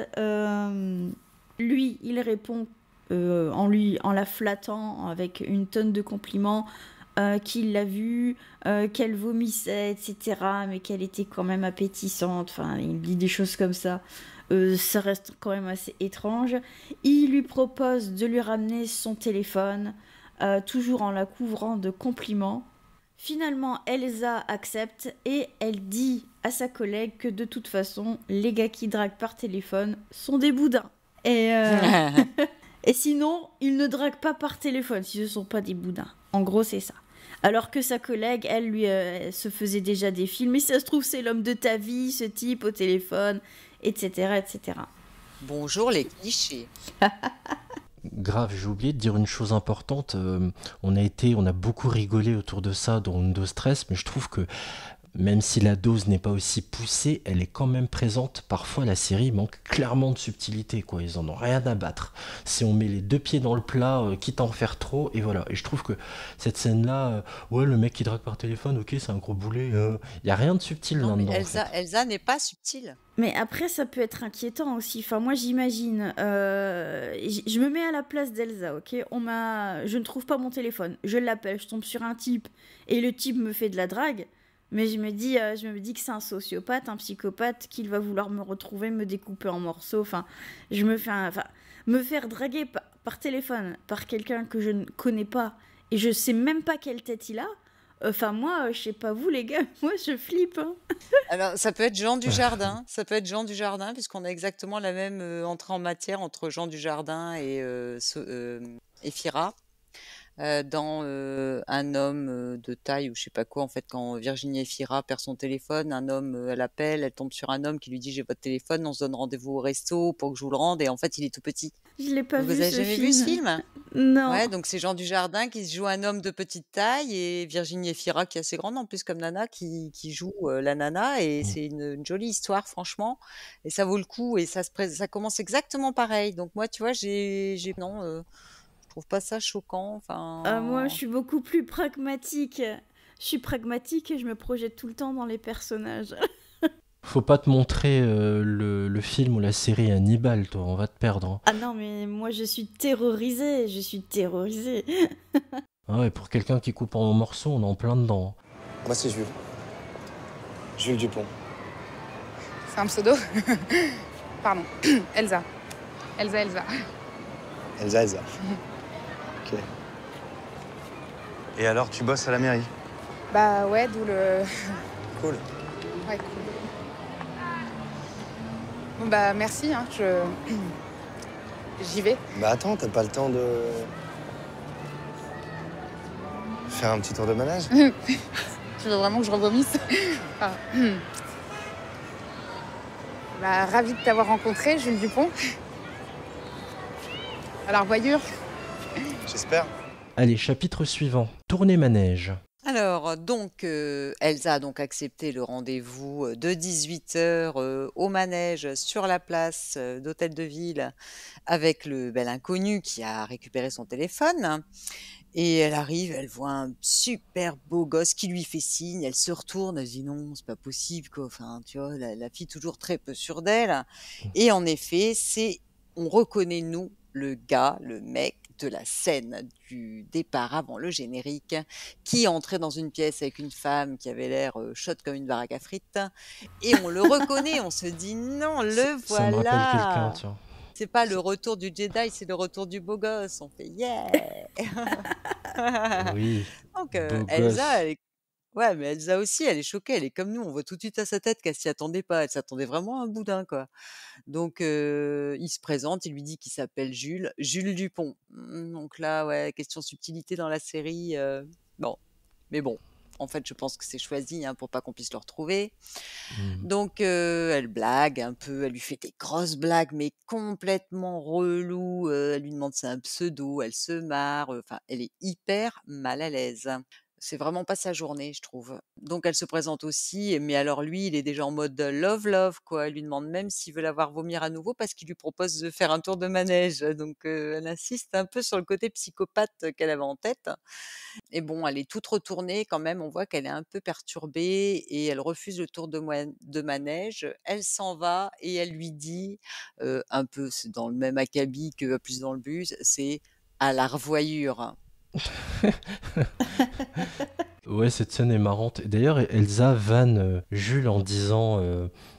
Speaker 3: lui, il répond en la flattant avec une tonne de compliments, qu'il l'a vue, qu'elle vomissait, etc., mais qu'elle était quand même appétissante. Enfin, il dit des choses comme ça. Ça reste quand même assez étrange. Il lui propose de lui ramener son téléphone, toujours en la couvrant de compliments. Finalement, Elsa accepte et elle dit à sa collègue que de toute façon, les gars qui draguent par téléphone sont des boudins. Et sinon, ils ne draguent pas par téléphone si ce ne sont pas des boudins. En gros, c'est ça. Alors que sa collègue, elle, lui, se faisait déjà des films. Mais ça se trouve, c'est l'homme de ta vie, ce type au téléphone, etc., etc.
Speaker 2: Bonjour les clichés.
Speaker 1: Grave, j'ai oublié de dire une chose importante. On a beaucoup rigolé autour de ça dans Windows Stress, mais je trouve que Même si la dose n'est pas aussi poussée, elle est quand même présente. Parfois, la série manque clairement de subtilité, quoi. Ils en ont rien à battre. Si on met les deux pieds dans le plat, quitte à en faire trop, et voilà. Et je trouve que cette scène-là, ouais, le mec qui drague par téléphone, ok, c'est un gros boulet. Y a rien de subtil
Speaker 2: Non, mais
Speaker 1: là-dedans, en fait.
Speaker 2: Elsa n'est pas subtile.
Speaker 3: Mais après, ça peut être inquiétant aussi. Enfin, moi, j'imagine. Je me mets à la place d'Elsa, ok. Je ne trouve pas mon téléphone. Je l'appelle, je tombe sur un type, et le type me fait de la drague. Mais je me dis que c'est un sociopathe, un psychopathe, qu'il va vouloir me retrouver, me découper en morceaux. Enfin, me faire draguer par téléphone par quelqu'un que je ne connais pas et je sais même pas quelle tête il a. Enfin, moi, je sais pas vous, les gars, moi, je flippe. Hein.
Speaker 2: Alors, ça peut être Jean Dujardin. Ça peut être Jean Dujardin, puisqu'on a exactement la même entrée en matière entre Jean Dujardin et Fira. Dans Un homme de taille ou je sais pas quoi, en fait, quand Virginie Efira perd son téléphone, un homme, elle appelle, elle tombe sur un homme qui lui dit j'ai votre téléphone, on se donne rendez-vous au resto pour que je vous le rende, et en fait il est tout petit.
Speaker 3: Je l'ai pas
Speaker 2: Vous
Speaker 3: vu,
Speaker 2: avez
Speaker 3: ce
Speaker 2: jamais
Speaker 3: film.
Speaker 2: vu ce film?
Speaker 3: Non.
Speaker 2: Ouais, donc c'est Jean Dujardin qui se joue un homme de petite taille et Virginie Efira qui est assez grande en plus comme nana qui joue la nana, et c'est une jolie histoire franchement, et ça vaut le coup, et ça commence exactement pareil. Donc moi tu vois je trouve pas ça choquant. Enfin,
Speaker 3: moi, je suis beaucoup plus pragmatique. Je suis pragmatique et je me projette tout le temps dans les personnages.
Speaker 1: Faut pas te montrer le film ou la série Hannibal, toi, on va te perdre. Hein.
Speaker 3: Ah non, mais moi, je suis terrorisée.
Speaker 1: Ah ouais, pour quelqu'un qui coupe en morceaux, on est en plein dedans.
Speaker 9: Moi, c'est Jules. Jules Dupont.
Speaker 5: C'est un pseudo. Pardon. Elsa. Elsa.
Speaker 9: Elsa. Ok. Et alors, tu bosses à la mairie?
Speaker 5: Bah ouais, d'où le...
Speaker 9: Cool.
Speaker 5: Ouais, cool. Bon bah merci, hein, j'y vais.
Speaker 9: Bah attends, t'as pas le temps de... faire un petit tour de manège?
Speaker 5: Tu veux vraiment que je revomisse? Ah. Bah ravie de t'avoir rencontré, Jules Dupont. Alors, voyure.
Speaker 9: J'espère.
Speaker 1: Allez, chapitre suivant. Tournée manège.
Speaker 2: Alors, donc, Elsa a donc accepté le rendez-vous de 18h au manège sur la place d'Hôtel de Ville avec le bel inconnu qui a récupéré son téléphone. Et elle arrive, elle voit un super beau gosse qui lui fait signe, elle se retourne, elle se dit non, c'est pas possible, quoi. Enfin, tu vois, la fille toujours très peu sûre d'elle. Et en effet, on reconnaît, nous, le gars, le mec de la scène du départ avant le générique, qui entrait dans une pièce avec une femme qui avait l'air chaude comme une baraque à frites, et on le reconnaît, on se dit non, le voilà.
Speaker 1: Ça me rappelle quelqu'un, tiens.
Speaker 2: C'est pas le retour du Jedi, c'est le retour du beau gosse. On fait yeah.
Speaker 1: Oui.
Speaker 2: Donc
Speaker 1: beau
Speaker 2: Elsa,
Speaker 1: gosse.
Speaker 2: ouais, mais Elsa aussi, elle est choquée, elle est comme nous. On voit tout de suite à sa tête qu'elle s'y attendait pas. Elle s'attendait vraiment à un boudin, quoi. Donc il se présente, il lui dit qu'il s'appelle Jules Dupont. Donc là, ouais, question subtilité dans la série. Bon, mais bon. En fait, je pense que c'est choisi pour pas qu'on puisse le retrouver. Donc, elle blague un peu, elle lui fait des grosses blagues, mais complètement relou. Elle lui demande si c'est un pseudo, elle se marre. Enfin, elle est hyper mal à l'aise. C'est vraiment pas sa journée, je trouve. Donc, elle se présente aussi, mais alors lui, il est déjà en mode love, quoi. Elle lui demande même s'il veut la voir vomir à nouveau parce qu'il lui propose de faire un tour de manège. Donc, elle insiste un peu sur le côté psychopathe qu'elle avait en tête. Et bon, elle est toute retournée quand même, on voit qu'elle est un peu perturbée et elle refuse le tour de manège. Elle s'en va et elle lui dit, un peu c'est dans le même acabit que Plus dans le bus, c'est à la revoyure.
Speaker 1: Ouais, cette scène est marrante. D'ailleurs, Elsa vanne Jules en disant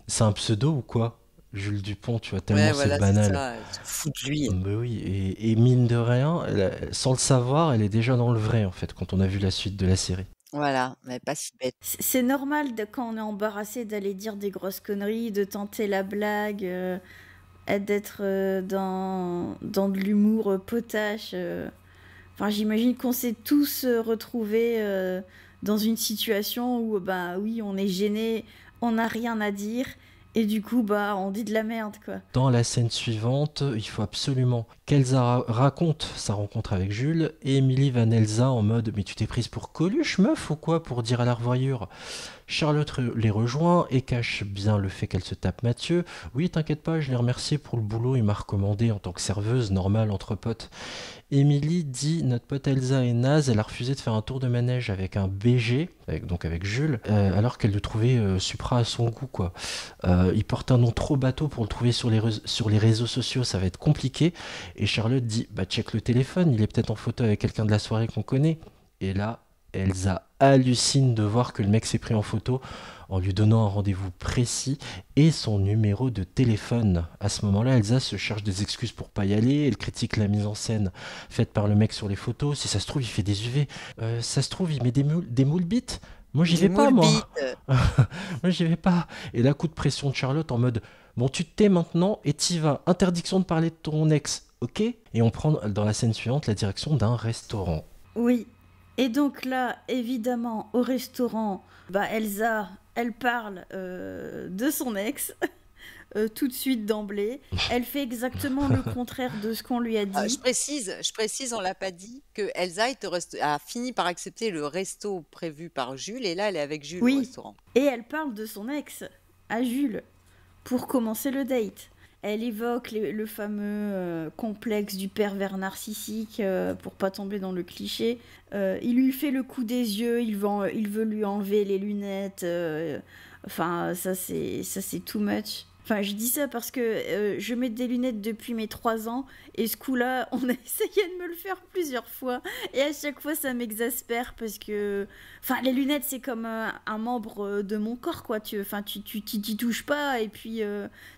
Speaker 1: c'est un pseudo ou quoi? Jules Dupont, tu vois, tellement
Speaker 2: Ouais,
Speaker 1: c'est
Speaker 2: voilà, c'est
Speaker 1: banal.
Speaker 2: ça, elle se fout de lui.
Speaker 1: Mais oui, et mine de rien, sans le savoir, elle est déjà dans le vrai en fait, quand on a vu la suite de la série.
Speaker 2: Voilà, mais pas si bête.
Speaker 3: C'est normal quand on est embarrassé d'aller dire des grosses conneries, de tenter la blague, d'être dans de l'humour potache. Enfin, j'imagine qu'on s'est tous retrouvés dans une situation où, bah oui, on est gêné, on n'a rien à dire, et du coup, bah, on dit de la merde, quoi.
Speaker 1: Dans la scène suivante, il faut absolument qu'Elsa raconte sa rencontre avec Jules, et Emily vanne Elsa en mode « Mais tu t'es prise pour Coluche, meuf, ou quoi, pour dire à la revoyure ?» Charlotte les rejoint et cache bien le fait qu'elle se tape Mathieu. Oui, t'inquiète pas, je l'ai remercié pour le boulot, il m'a recommandé en tant que serveuse, normale, entre potes. Émilie dit, notre pote Elsa est naze, elle a refusé de faire un tour de manège avec un BG, donc avec Jules, alors qu'elle le trouvait Supra à son goût, quoi. Il porte un nom trop bateau pour le trouver sur les réseaux sociaux, ça va être compliqué. Et Charlotte dit, bah check le téléphone, il est peut-être en photo avec quelqu'un de la soirée qu'on connaît. Et là, Elsa hallucine de voir que le mec s'est pris en photo en lui donnant un rendez-vous précis et son numéro de téléphone. À ce moment-là, Elsa se cherche des excuses pour pas y aller, elle critique la mise en scène faite par le mec sur les photos. Si ça se trouve, il fait des UV. Ça se trouve, il met des moules bites. Moi, j'y vais pas, moi. Moi, j'y vais pas. Et là, coup de pression de Charlotte en mode, bon, tu te tais maintenant et t'y vas. Interdiction de parler de ton ex, ok ? Et on prend dans la scène suivante la direction d'un restaurant.
Speaker 3: Oui. Et donc là, évidemment, au restaurant, Elsa, elle parle de son ex, tout de suite d'emblée. Elle fait exactement le contraire de ce qu'on lui a dit.
Speaker 2: Je précise, on l'a pas dit, que Elsa a fini par accepter le resto prévu par Jules, et là, elle est avec Jules au restaurant.
Speaker 3: Et elle parle de son ex à Jules pour commencer le date. Elle évoque le fameux complexe du pervers narcissique pour pas tomber dans le cliché. Il lui fait le coup des yeux, il veut lui enlever les lunettes. Enfin, ça c'est too much. Enfin, je dis ça parce que je mets des lunettes depuis mes 3 ans et ce coup-là, on a essayé de me le faire plusieurs fois et à chaque fois, ça m'exaspère parce que... Enfin, les lunettes, c'est comme un membre de mon corps, quoi. Tu t'y touches pas et puis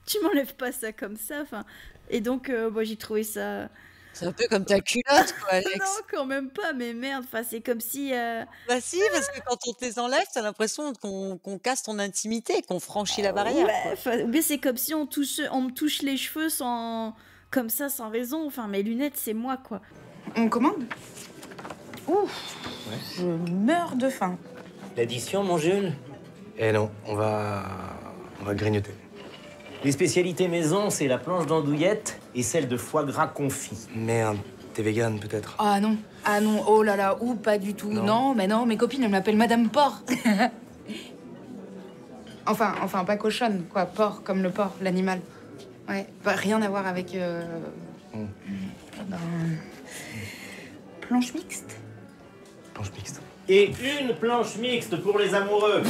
Speaker 3: tu m'enlèves pas ça comme ça. Enfin, et donc, moi, j'ai trouvé ça...
Speaker 2: C'est un peu comme ta culotte, quoi, Alex.
Speaker 3: Non, quand même pas, mais merde, c'est comme si...
Speaker 2: Bah si, parce que quand on te les enlève, t'as l'impression qu'on casse ton intimité, qu'on franchit la barrière.
Speaker 3: Ouais, mais c'est comme si on me touche les cheveux comme ça, sans raison. Enfin, mes lunettes, c'est moi, quoi.
Speaker 5: On commande ? Ouf, je meurs de faim.
Speaker 10: L'addition, mon Jules ?
Speaker 9: Eh non, on va grignoter.
Speaker 10: Les spécialités maison, c'est la planche d'andouillette et celle de foie gras confit.
Speaker 9: Merde, t'es végane peut-être ?
Speaker 5: Ah non, oh là là, pas du tout. Non, mes copines, elles m'appellent Madame Porc. enfin, pas cochonne, quoi, porc, comme le porc, l'animal. Ouais, rien à voir avec... Planche mixte.
Speaker 9: Planche mixte.
Speaker 10: Et une planche mixte pour les amoureux.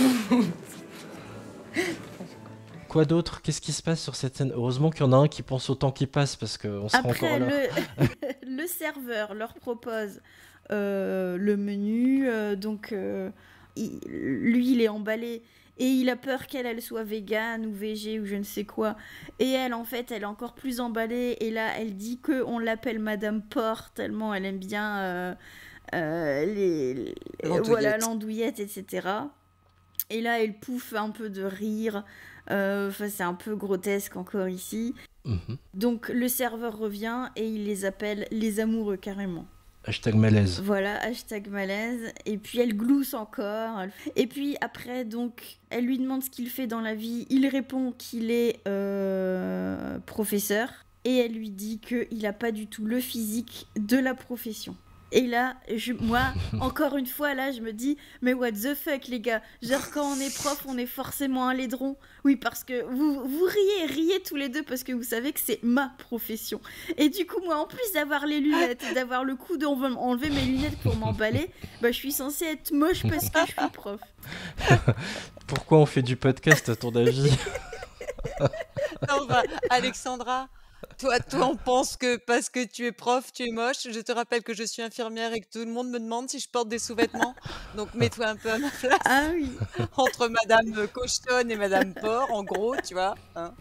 Speaker 1: Quoi d'autre ? Qu'est-ce qui se passe sur cette scène ? Heureusement qu'il y en a un qui pense au temps qui passe parce qu'on sera encore là.
Speaker 3: Le serveur leur propose le menu, lui il est emballé et il a peur qu'elle soit végane ou végé ou je ne sais quoi. Et elle, en fait, elle est encore plus emballée et là elle dit qu'on l'appelle Madame Porc tellement elle aime bien l'andouillette, etc. Et là elle pouffe un peu de rire. C'est un peu grotesque encore ici. Donc le serveur revient et il les appelle les amoureux carrément.
Speaker 1: #malaise.
Speaker 3: Voilà, #malaise. Et puis elle glousse encore. Et puis après, donc, elle lui demande ce qu'il fait dans la vie. Il répond qu'il est professeur. Et elle lui dit qu'il n'a pas du tout le physique de la profession. Et là, moi, encore une fois, là, je me dis, mais what the fuck, les gars. Genre, quand on est prof, on est forcément un laidron. Oui, parce que vous riez tous les deux parce que vous savez que c'est ma profession. Et du coup, moi, en plus d'avoir les lunettes, d'avoir le coup d'enlever mes lunettes pour m'emballer, je suis censée être moche parce que je suis prof.
Speaker 1: Pourquoi on fait du podcast, à ton avis ?
Speaker 2: Non, Alexandra, toi, on pense que parce que tu es prof, tu es moche. Je te rappelle que je suis infirmière et que tout le monde me demande si je porte des sous-vêtements. Donc, mets-toi un peu à ma place.
Speaker 3: Ah oui.
Speaker 2: Entre Madame Cochonne et Madame Porc, en gros, tu vois. Hein.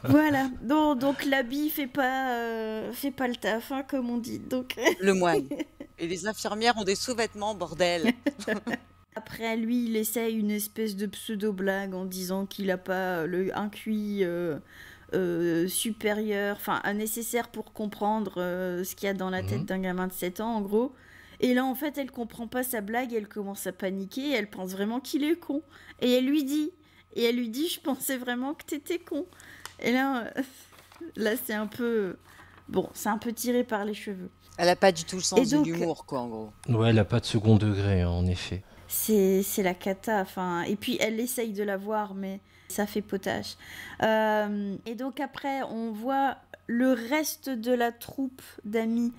Speaker 3: Voilà. Donc l'habit fait pas le taf, hein, comme on dit. Donc...
Speaker 2: Le moine. Et les infirmières ont des sous-vêtements, bordel.
Speaker 3: Après, lui, il essaye une espèce de pseudo-blague en disant qu'il n'a pas un QI... supérieur, nécessaire pour comprendre ce qu'il y a dans la tête d'un gamin de 7 ans en gros. Et là en fait elle comprend pas sa blague, elle commence à paniquer, elle pense vraiment qu'il est con. Et elle lui dit je pensais vraiment que t'étais con. Et là c'est un peu... Bon, c'est un peu tiré par les cheveux.
Speaker 2: Elle a pas du tout le sens de l'humour, quoi, en gros.
Speaker 1: Ouais, elle a pas de second degré, hein, en effet.
Speaker 3: c'est la cata. Enfin, et puis elle essaye de la voir, mais ça fait potache. Et donc après, on voit le reste de la troupe d'amis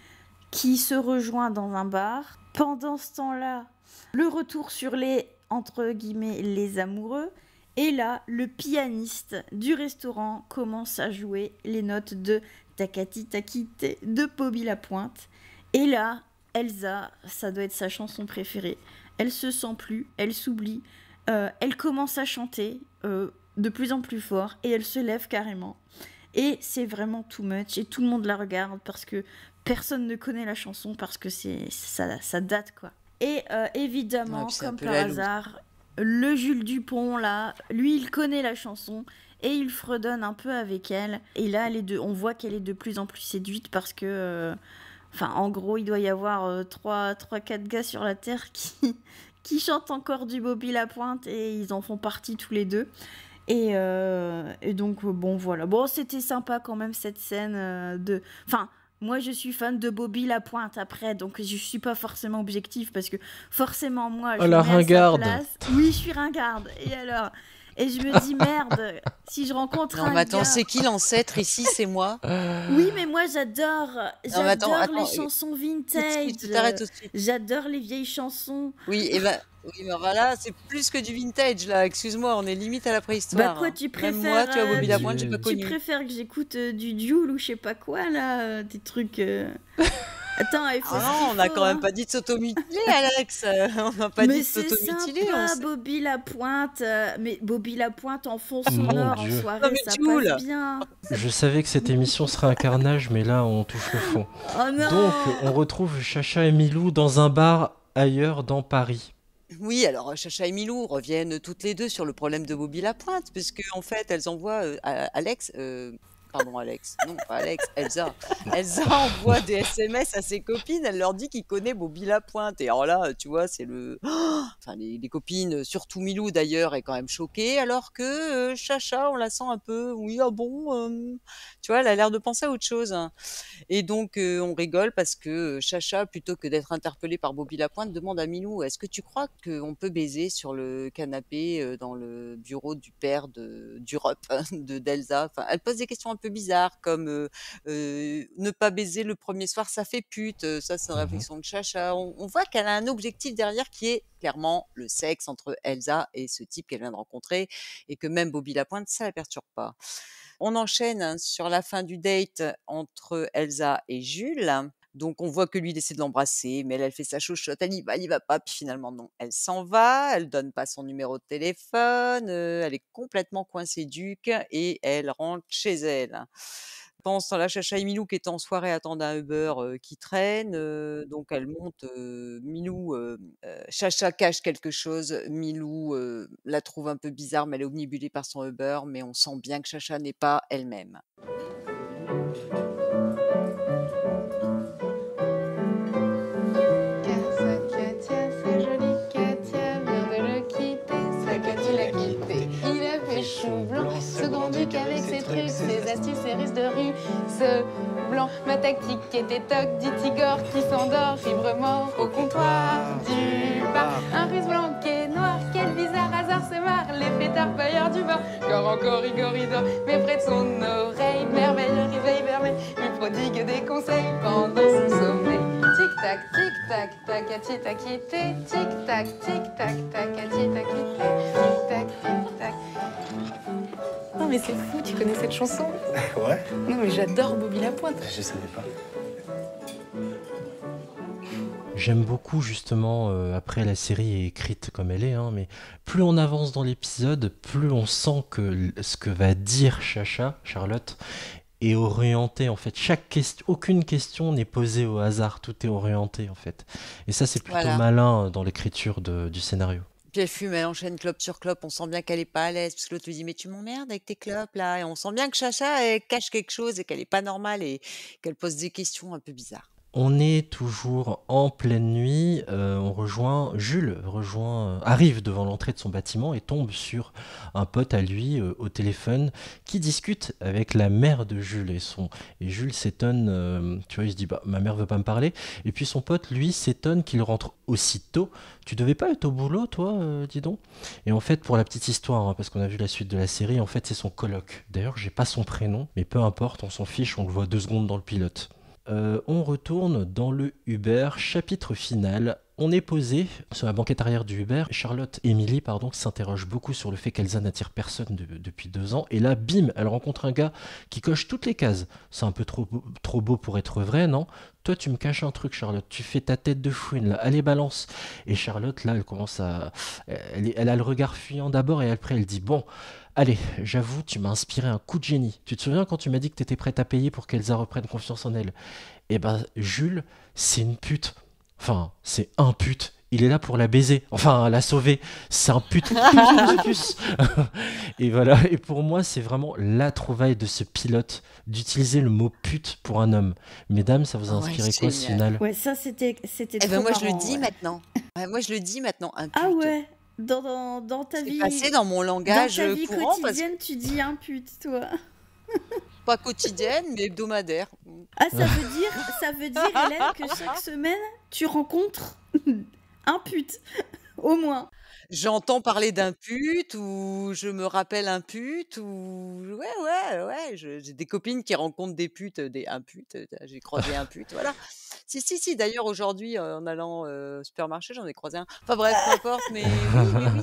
Speaker 3: qui se rejoint dans un bar. Pendant ce temps-là, le retour sur les, entre guillemets, les amoureux. Et là, le pianiste du restaurant commence à jouer les notes de Takati Takite de Bobby Lapointe. Et là, Elsa, ça doit être sa chanson préférée. Elle se sent plus, elle s'oublie, elle commence à chanter de plus en plus fort et elle se lève carrément. Et c'est vraiment too much et tout le monde la regarde parce que personne ne connaît la chanson parce que ça date quoi. Et évidemment, comme par hasard, le Jules Dupont là, lui il connaît la chanson et il fredonne un peu avec elle. Et là, on voit qu'elle est de plus en plus séduite parce que... Enfin, en gros, il doit y avoir 3-4 gars sur la Terre qui chantent encore du Bobby Lapointe et ils en font partie tous les deux. Et donc, bon, voilà. Bon, c'était sympa quand même cette scène de... Enfin, moi, je suis fan de Bobby Lapointe après, donc je suis pas forcément objective parce que forcément, moi, je
Speaker 1: la
Speaker 3: mets à sa
Speaker 1: ringarde.
Speaker 3: place. Oui, je suis ringarde. Et alors... Et je me dis, merde, si je rencontre un
Speaker 2: Non, mais attends,
Speaker 3: gars...
Speaker 2: c'est qui l'ancêtre ici? C'est moi.
Speaker 3: Oui, mais moi, j'adore
Speaker 2: attends,
Speaker 3: les chansons vintage.
Speaker 2: Tu t'arrêtes tout de suite.
Speaker 3: J'adore les vieilles chansons.
Speaker 2: Oui, et ben voilà, c'est plus que du vintage là. Excuse-moi, on est limite à la préhistoire.
Speaker 3: Bah quoi, tu préfères...
Speaker 2: Même moi, tu vois, Bobby Lapointe, j'ai pas connu.
Speaker 3: Tu préfères que j'écoute du Joule ou je sais pas quoi, là, des trucs... Attends, il faut...
Speaker 2: on n'a quand même pas dit de s'automutiler, Alex. On n'a pas dit de s'automutiler.
Speaker 3: Mais c'est sympa, Bobby Lapointe. Mais Bobby Lapointe en fond sonore, en soirée,
Speaker 2: non, mais
Speaker 3: ça
Speaker 2: Joule.
Speaker 3: passe bien.
Speaker 1: Je savais que cette émission serait un carnage, mais là, on touche le fond.
Speaker 3: Oh non.
Speaker 1: Donc, on retrouve Chacha et Milou dans un bar ailleurs dans Paris.
Speaker 2: Oui, alors Chacha et Milou reviennent toutes les deux sur le problème de Bobby Lapointe, puisque en fait, elles envoient Alex... Pardon, Alex. Non, pas Alex, Elsa. Elsa envoie des SMS à ses copines. Elle leur dit qu'il connaît Bobby Lapointe. Et alors là, tu vois, c'est le... Enfin, les copines, surtout Milou d'ailleurs, est quand même choquée. Alors que Chacha, on la sent un peu... Oui, ah bon tu vois, elle a l'air de penser à autre chose. Et donc, on rigole parce que Chacha, plutôt que d'être interpellée par Bobby Lapointe, demande à Milou, est-ce que tu crois qu'on peut baiser sur le canapé dans le bureau du père d'Europe, d'Elsa? Enfin, elle pose des questions un peu bizarres, comme ne pas baiser le premier soir, ça fait pute. Ça, c'est une réflexion de Chacha. On voit qu'elle a un objectif derrière qui est clairement le sexe entre Elsa et ce type qu'elle vient de rencontrer, et que même Bobby Lapointe, ça la perturbe pas. On enchaîne sur la fin du date entre Elsa et Jules. Donc, on voit que lui, il essaie de l'embrasser, mais elle fait sa chochotte, elle y va pas, puis finalement, non. Elle s'en va, elle donne pas son numéro de téléphone, elle est complètement coincée duc et elle rentre chez elle. Pendant ce temps-là, Chacha et Milou, qui étaient en soirée, attendent un Uber qui traîne. Donc, elle monte. Chacha cache quelque chose. Milou la trouve un peu bizarre, mais elle est obnubilée par son Uber. Mais on sent bien que Chacha n'est pas elle-même.
Speaker 5: Duc avec ses trucs, ses astuces, ses rises de rue. Ce blanc, ma tactique était toc, dit Igor qui s'endort, fibre mort au comptoir du bar. Un russe blanc qui est noir, quel bizarre hasard se marre, les fêtards pailleurs du bar. Car encore Igor il dort, mais près de son oreille, merveilleux réveil vermeil, lui prodigue des conseils pendant son sommeil. Tic-tac, tic-tac, tacati taquité, tic-tac, tic-tac, tacati taquité, tic-tac, tic-tac. Non mais c'est fou, tu connais cette chanson?
Speaker 9: Ouais.
Speaker 5: Non mais j'adore Bobby Lapointe.
Speaker 9: Je savais pas.
Speaker 1: J'aime beaucoup justement, après la série est écrite comme elle est, hein, mais plus on avance dans l'épisode, plus on sent que ce que va dire Chacha, Charlotte, est orienté en fait. Aucune question n'est posée au hasard, tout est orienté en fait. Et ça c'est plutôt malin dans l'écriture du scénario.
Speaker 2: Puis elle fume, elle enchaîne clope sur clope, on sent bien qu'elle est pas à l'aise, parce que l'autre lui dit mais tu m'emmerdes avec tes clopes là, et on sent bien que Chacha elle cache quelque chose et qu'elle est pas normale et qu'elle pose des questions un peu bizarres.
Speaker 1: On est toujours en pleine nuit, Jules arrive devant l'entrée de son bâtiment et tombe sur un pote à lui au téléphone qui discute avec la mère de Jules. Et Jules s'étonne, tu vois, il se dit ma mère veut pas me parler. Et puis son pote, lui, s'étonne qu'il rentre aussitôt. Tu devais pas être au boulot, toi, dis donc. Et en fait, pour la petite histoire, parce qu'on a vu la suite de la série, en fait, c'est son coloc. D'ailleurs, j'ai pas son prénom, mais peu importe, on s'en fiche, on le voit 2 secondes dans le pilote. On retourne dans le Uber, chapitre final. On est posé sur la banquette arrière du Uber. Émilie, s'interroge beaucoup sur le fait qu'Elsa n'attire personne depuis 2 ans. Et là, bim, elle rencontre un gars qui coche toutes les cases. C'est un peu trop beau pour être vrai, non ? Toi, tu me caches un truc, Charlotte. Tu fais ta tête de fouine, là. Allez, balance. Et Charlotte, là, elle commence à... Elle a le regard fuyant d'abord et après, elle dit, bon... Allez, j'avoue, tu m'as inspiré un coup de génie. Tu te souviens quand tu m'as dit que t'étais prête à payer pour qu'Elsa reprenne confiance en elle ? Eh ben, Jules, c'est une pute. Enfin, c'est un pute. Il est là pour la baiser. Enfin, la sauver. C'est un pute. Et voilà. Et pour moi, c'est vraiment la trouvaille de ce pilote d'utiliser le mot pute pour un homme. Mesdames, ça vous a inspiré quoi, ce final ?
Speaker 3: Ouais, ça, c'était trop
Speaker 2: moi,
Speaker 3: marrant,
Speaker 2: je le dis maintenant. Moi, je le dis maintenant, un pute.
Speaker 3: Ah ouais. Dans ta vie...
Speaker 2: C'est passé dans mon langage courant.
Speaker 3: Dans ta vie quotidienne, tu dis un pute, toi.
Speaker 2: Pas quotidienne, mais hebdomadaire.
Speaker 3: Ah, ça veut dire, Hélène, que chaque semaine, tu rencontres un pute, au moins.
Speaker 2: J'entends parler d'un pute, ou je me rappelle un pute, ou... Ouais, j'ai des copines qui rencontrent des putes, un pute, j'ai croisé un pute, voilà. Si, d'ailleurs, aujourd'hui, en allant au supermarché, j'en ai croisé un. Enfin bref, peu importe, mais oui.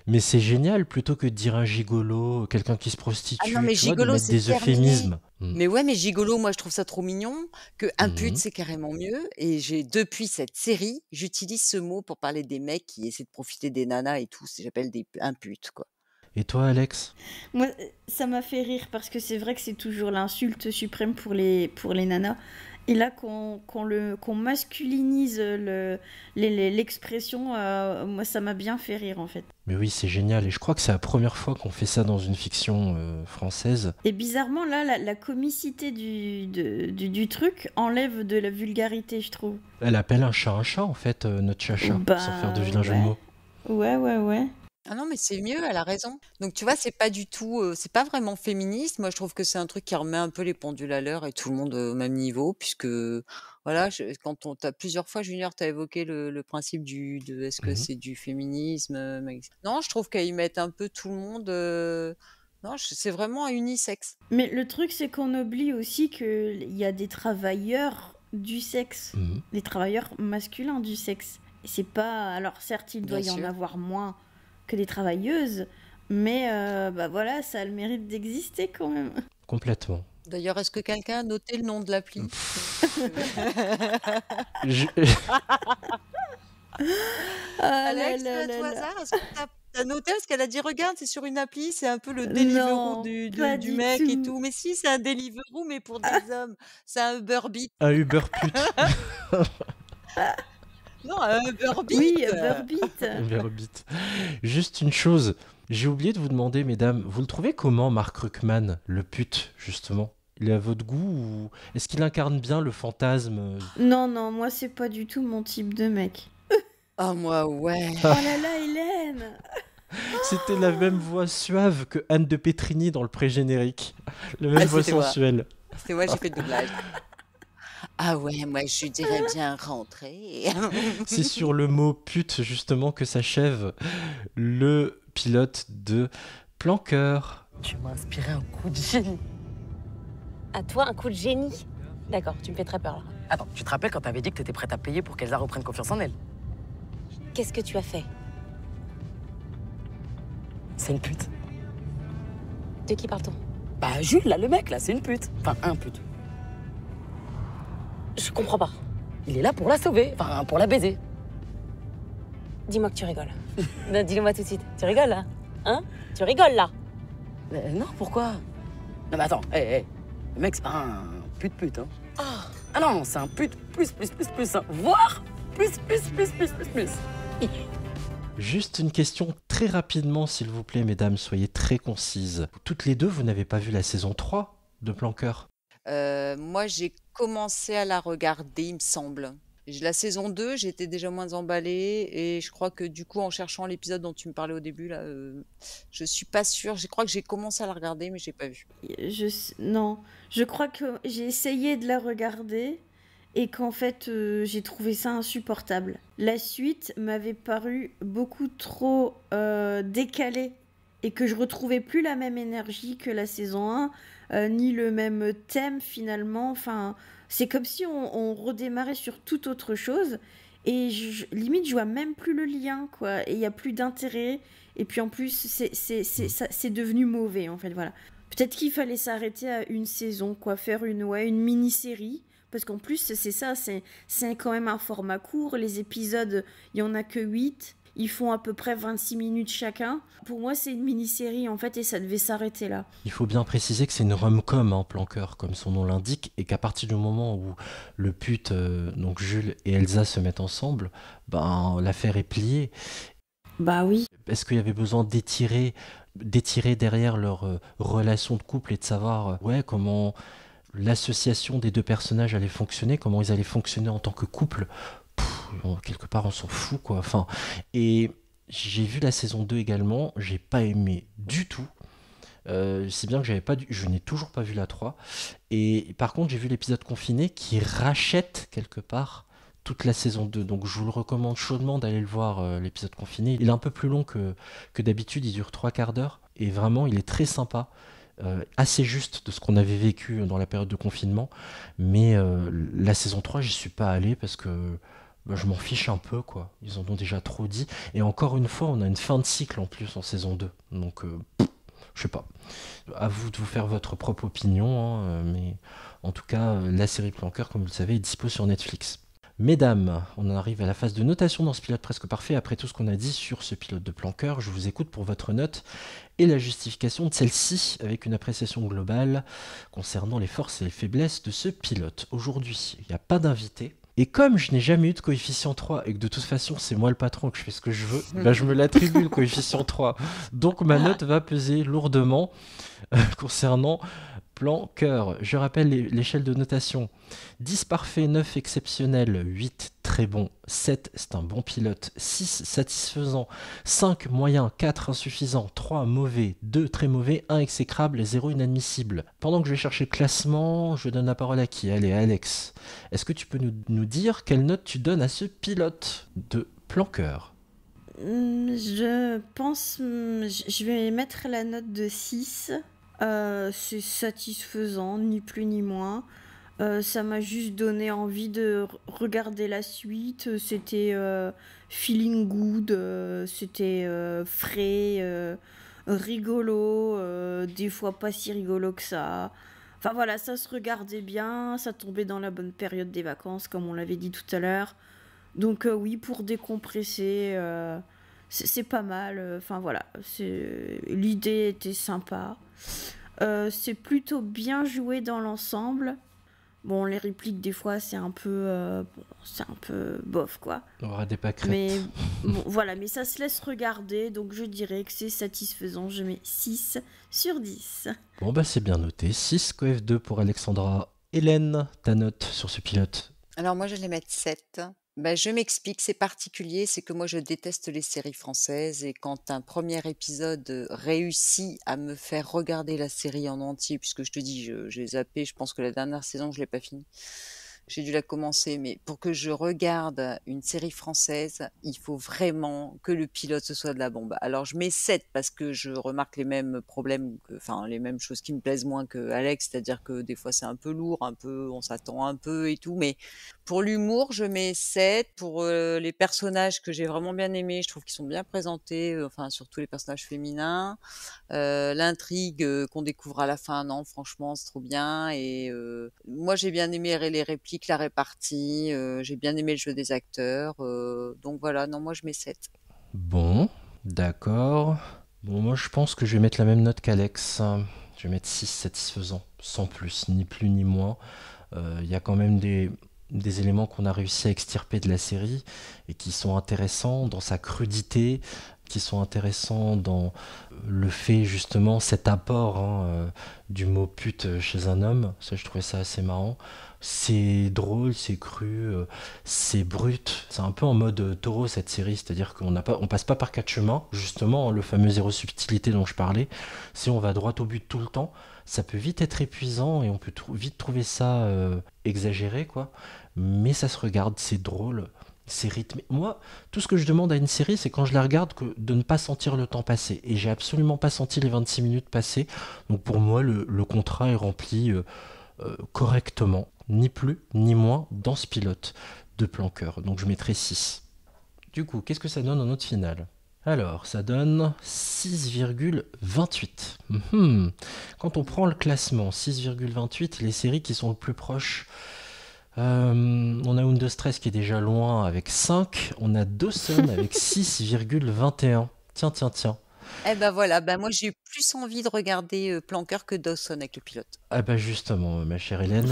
Speaker 1: Mais c'est génial, plutôt que de dire un gigolo, quelqu'un qui se prostitue,
Speaker 2: Ah non, mais
Speaker 1: tu vois, de
Speaker 2: gigolo,
Speaker 1: mettre
Speaker 2: c'est
Speaker 1: des euphémismes.
Speaker 2: Mais ouais, mais gigolo, moi, je trouve ça trop mignon, que un pute, c'est carrément mieux. Et depuis cette série, j'utilise ce mot pour parler des mecs qui essaient de profiter des nanas et tout. J'appelle un pute, quoi.
Speaker 1: Et toi, Alex ?
Speaker 3: Moi, ça m'a fait rire parce que c'est vrai que c'est toujours l'insulte suprême pour les nanas. Et là, qu'on masculinise l'expression, moi, ça m'a bien fait rire, en fait.
Speaker 1: Mais oui, c'est génial. Et je crois que c'est la première fois qu'on fait ça dans une fiction française.
Speaker 3: Et bizarrement, là, la comicité du truc enlève de la vulgarité, je trouve.
Speaker 1: Elle appelle un chat, en fait, notre chacha, sans faire de vilain jeu de mots.
Speaker 3: Ouais.
Speaker 2: Ah non, mais c'est mieux, elle a raison. Donc tu vois, c'est pas du tout, c'est pas vraiment féministe. Moi, je trouve que c'est un truc qui remet un peu les pendules à l'heure et tout le monde au même niveau, puisque voilà, t'as plusieurs fois, Junior, t'as évoqué le principe de est-ce que c'est du féminisme, non, je trouve qu'ils mettent un peu tout le monde. Non, c'est vraiment unisexe.
Speaker 3: Mais le truc, c'est qu'on oublie aussi qu'il y a des travailleurs du sexe, des travailleurs masculins du sexe. Et c'est pas, alors certes, il doit y en avoir moins que des travailleuses, mais voilà, ça a le mérite d'exister quand même.
Speaker 1: Complètement.
Speaker 2: D'ailleurs, est-ce que quelqu'un a noté le nom de l'appli ? Alex, à tout hasard, est-ce que t'as noté ? Parce qu'elle a dit, regarde, c'est sur une appli, c'est un peu le Deliveroo du mec et tout. Mais si, c'est un Deliveroo, mais pour des hommes. C'est un Uber Beat.
Speaker 1: Un Uber pute.
Speaker 2: Non, un Uber Beat.
Speaker 3: Oui, Uber Beat.
Speaker 1: Uber Beat. Juste une chose, j'ai oublié de vous demander, mesdames, vous le trouvez comment, Mark Ruckman, le pute, justement ? Il est à votre goût ou est-ce qu'il incarne bien le fantasme ?
Speaker 3: Non, moi, c'est pas du tout mon type de mec.
Speaker 2: Ah, moi, ouais.
Speaker 3: Oh là là, Hélène.
Speaker 1: C'était la même voix suave que Anne de Petrini dans le pré-générique. La même voix sensuelle.
Speaker 2: C'est moi, j'ai fait le doublage. Ah ouais, moi je dirais bien rentrer.
Speaker 1: C'est sur le mot pute justement que s'achève le pilote de Planqueur.
Speaker 6: Tu m'as inspiré un coup de génie. À toi, un coup de génie. D'accord, tu me fais très peur là. Attends, tu te rappelles quand t'avais dit que t'étais prête à payer pour qu'Elsa reprenne confiance en elle ? Qu'est-ce que tu as fait ? C'est une pute. De qui parle-t-on ? Bah Jules, là, le mec, là, c'est une pute. Enfin, un pute. Je comprends pas. Il est là pour la sauver, enfin, pour la baiser. Dis-moi que tu rigoles. Non, dis-le-moi tout de suite. Tu rigoles, là ? Hein ? Tu rigoles, là ? Non, pourquoi ? Non, mais attends, le mec, c'est pas un pute, hein. Ah non, c'est un pute plus, hein. Voire plus.
Speaker 1: Juste une question très rapidement, s'il vous plaît, mesdames, soyez très concises. Toutes les deux, vous n'avez pas vu la saison 3 de Planqueur ?
Speaker 2: Moi, j'ai commencé à la regarder, il me semble. La saison 2, j'étais déjà moins emballée et je crois que du coup, en cherchant l'épisode dont tu me parlais au début, là, je suis pas sûre. Je crois que j'ai commencé à la regarder, mais j'ai pas vu.
Speaker 3: Non, je crois que j'ai essayé de la regarder et qu'en fait, j'ai trouvé ça insupportable. La suite m'avait paru beaucoup trop décalée et que je retrouvais plus la même énergie que la saison 1, ni le même thème finalement. Enfin, c'est comme si on redémarrait sur toute autre chose et limite, je vois même plus le lien, quoi. Et il y a plus d'intérêt. Et puis en plus, c'est devenu mauvais, en fait, voilà. Peut-être qu'il fallait s'arrêter à une saison, quoi, faire une mini-série. Parce qu'en plus, c'est ça, c'est quand même un format court. Les épisodes, il y en a que 8. Ils font à peu près 26 minutes chacun. Pour moi, c'est une mini-série, en fait, et ça devait s'arrêter là.
Speaker 1: Il faut bien préciser que c'est une rom-com, hein, Planqueur, comme son nom l'indique, et qu'à partir du moment où le pute, donc Jules et Elsa se mettent ensemble, ben, l'affaire est pliée.
Speaker 3: Bah oui.
Speaker 1: Est-ce qu'il y avait besoin d'étirer derrière leur relation de couple et de savoir comment l'association des deux personnages allait fonctionner, comment ils allaient fonctionner en tant que couple? Quelque part on s'en fout, quoi. Enfin, et j'ai vu la saison 2 également, j'ai pas aimé du tout. C'est bien que je n'ai toujours pas vu la 3. Et par contre j'ai vu l'épisode confiné qui rachète quelque part toute la saison 2, donc je vous le recommande chaudement d'aller le voir, l'épisode confiné. Il est un peu plus long que d'habitude, il dure 3/4 d'heure et vraiment il est très sympa. Assez juste de ce qu'on avait vécu dans la période de confinement, mais la saison 3 j'y suis pas allé parce que je m'en fiche un peu, quoi. Ils en ont déjà trop dit, et encore une fois on a une fin de cycle en plus en saison 2, donc je sais pas, à vous de vous faire votre propre opinion, hein, mais en tout cas la série Planqueur, comme vous le savez, est dispo sur Netflix. Mesdames, on en arrive à la phase de notation dans ce pilote presque parfait. Après tout ce qu'on a dit sur ce pilote de Planqueur, je vous écoute pour votre note et la justification de celle-ci, avec une appréciation globale concernant les forces et les faiblesses de ce pilote. Aujourd'hui, il n'y a pas d'invité. Et comme je n'ai jamais eu de coefficient 3 et que de toute façon c'est moi le patron, que je fais ce que je veux, bah je me l'attribue le coefficient 3. Donc ma note va peser lourdement concernant Planqueur. Je rappelle l'échelle de notation. 10 parfait, 9 exceptionnel, 8 très bon, 7 c'est un bon pilote, 6 satisfaisant, 5 moyen, 4 insuffisant, 3 mauvais, 2 très mauvais, 1 exécrable et 0 inadmissible. Pendant que je vais chercher le classement, je donne la parole à qui? Allez, Alex. Est-ce que tu peux nous dire quelle note tu donnes à ce pilote de Planqueur?
Speaker 3: Je pense... Je vais mettre la note de 6. C'est satisfaisant, ni plus ni moins. Ça m'a juste donné envie de regarder la suite. C'était feeling good, c'était frais, rigolo, des fois pas si rigolo que ça. Enfin voilà, ça se regardait bien, ça tombait dans la bonne période des vacances, comme on l'avait dit tout à l'heure. Donc oui, pour décompresser, c'est pas mal. Enfin voilà, l'idée était sympa. C'est plutôt bien joué dans l'ensemble. Bon, les répliques des fois c'est un peu bof, quoi.
Speaker 1: On aura des pâquerettes.
Speaker 3: Mais bon, voilà, mais ça se laisse regarder, donc je dirais que c'est satisfaisant. Je mets 6 sur 10.
Speaker 1: Bon bah c'est bien noté, 6 coef 2 pour Alexandra. Hélène, ta note sur ce pilote?
Speaker 2: Alors moi, je vais mettre 7. Je m'explique, c'est particulier, c'est que moi je déteste les séries françaises et quand un premier épisode réussit à me faire regarder la série en entier, puisque je te dis, j'ai zappé, je pense que la dernière saison je l'ai pas finie. J'ai dû la commencer, mais pour que je regarde une série française, il faut vraiment que le pilote ce soit de la bombe. Alors je mets 7 parce que je remarque les mêmes problèmes, les mêmes choses qui me plaisent moins que Alex, c'est-à-dire que des fois c'est un peu lourd, on s'attend un peu et tout, mais pour l'humour, je mets 7. Pour les personnages que j'ai vraiment bien aimés, je trouve qu'ils sont bien présentés, surtout les personnages féminins. L'intrigue qu'on découvre à la fin, non, franchement, c'est trop bien. Et moi, j'ai bien aimé les répliques, la répartie. J'ai bien aimé le jeu des acteurs. Donc voilà, non, moi, je mets 7.
Speaker 1: Bon, d'accord. Bon, moi, je pense que je vais mettre la même note qu'Alex. Je vais mettre 6 satisfaisant, sans plus, ni plus ni moins. Il y a quand même des éléments qu'on a réussi à extirper de la série et qui sont intéressants dans sa crudité, qui sont intéressants dans le fait justement cet apport du mot pute chez un homme. Ça, je trouvais ça assez marrant. C'est drôle, c'est cru, c'est brut. C'est un peu en mode Taureau cette série, c'est-à-dire on passe pas par quatre chemins. Justement, le fameux zéro subtilité dont je parlais. Si on va droit au but tout le temps, ça peut vite être épuisant et on peut vite trouver ça exagéré, quoi. Mais ça se regarde, c'est drôle. C'est rythmé. Moi, tout ce que je demande à une série, c'est quand je la regarde de ne pas sentir le temps passer. Et j'ai absolument pas senti les 26 minutes passer. Donc pour moi, le contrat est rempli correctement. Ni plus, ni moins dans ce pilote de plan cœur. Donc je mettrai 6. Du coup, qu'est-ce que ça donne en note finale ? Alors, ça donne 6,28. Quand on prend le classement, 6,28, les séries qui sont le plus proches... on a Under Stress qui est déjà loin avec 5. On a Dawson avec 6,21. Tiens.
Speaker 2: Eh ben voilà, moi j'ai eu plus envie de regarder Plan Cœur que Dawson avec le pilote.
Speaker 1: Ah bah justement, ma chère Hélène,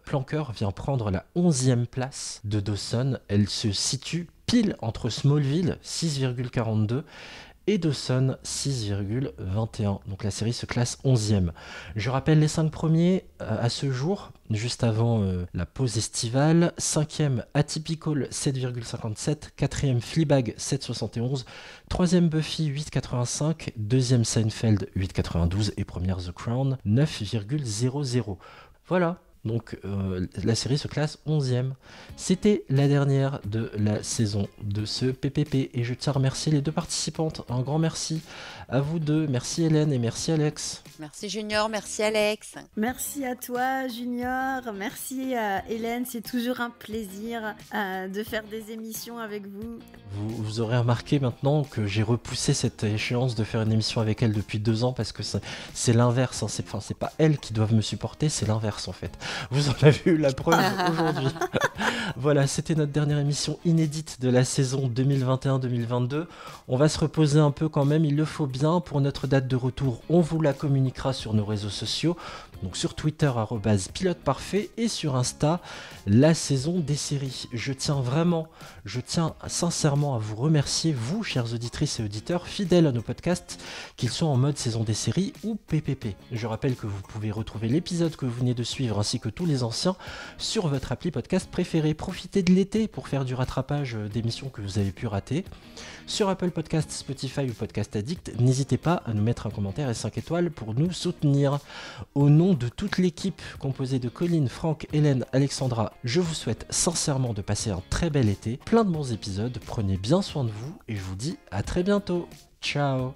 Speaker 1: Plan Cœur vient prendre la 11e place de Dawson. Elle se situe pile entre Smallville, 6,42, et Dawson 6,21. Donc la série se classe 11e. Je rappelle les 5 premiers à ce jour, juste avant la pause estivale. 5e Atypical 7,57, 4e Fleabag 7,71, 3e Buffy 8,85, 2e Seinfeld 8,92 et première The Crown 9,00. Voilà. Donc la série se classe 11e. C'était la dernière de la saison de ce PPP et je tiens à remercier les deux participantes. Un grand merci à vous deux. Merci Hélène et merci Alex.
Speaker 2: Merci Junior, merci Alex.
Speaker 3: Merci à toi Junior, merci à Hélène, c'est toujours un plaisir de faire des émissions avec vous.
Speaker 1: Vous aurez remarqué maintenant que j'ai repoussé cette échéance de faire une émission avec elle depuis 2 ans parce que c'est l'inverse, hein. C'est pas elles qui doivent me supporter, c'est l'inverse en fait. Vous en avez eu la preuve aujourd'hui. Voilà, c'était notre dernière émission inédite de la saison 2021-2022. On va se reposer un peu quand même, il le faut bien. Pour notre date de retour, on vous la communiquera sur nos réseaux sociaux. Donc sur Twitter, @piloteparfait et sur Insta, la saison des séries. Je tiens sincèrement à vous remercier, vous, chères auditrices et auditeurs, fidèles à nos podcasts, qu'ils soient en mode saison des séries ou PPP. Je rappelle que vous pouvez retrouver l'épisode que vous venez de suivre ainsi que tous les anciens sur votre appli podcast préféré. Profitez de l'été pour faire du rattrapage d'émissions que vous avez pu rater. Sur Apple Podcasts, Spotify ou Podcast Addict, n'hésitez pas à nous mettre un commentaire et 5 étoiles pour nous soutenir. Au nom de toute l'équipe composée de Colline, Franck, Hélène, Alexandra, je vous souhaite sincèrement de passer un très bel été, plein de bons épisodes, prenez bien soin de vous et je vous dis à très bientôt. Ciao.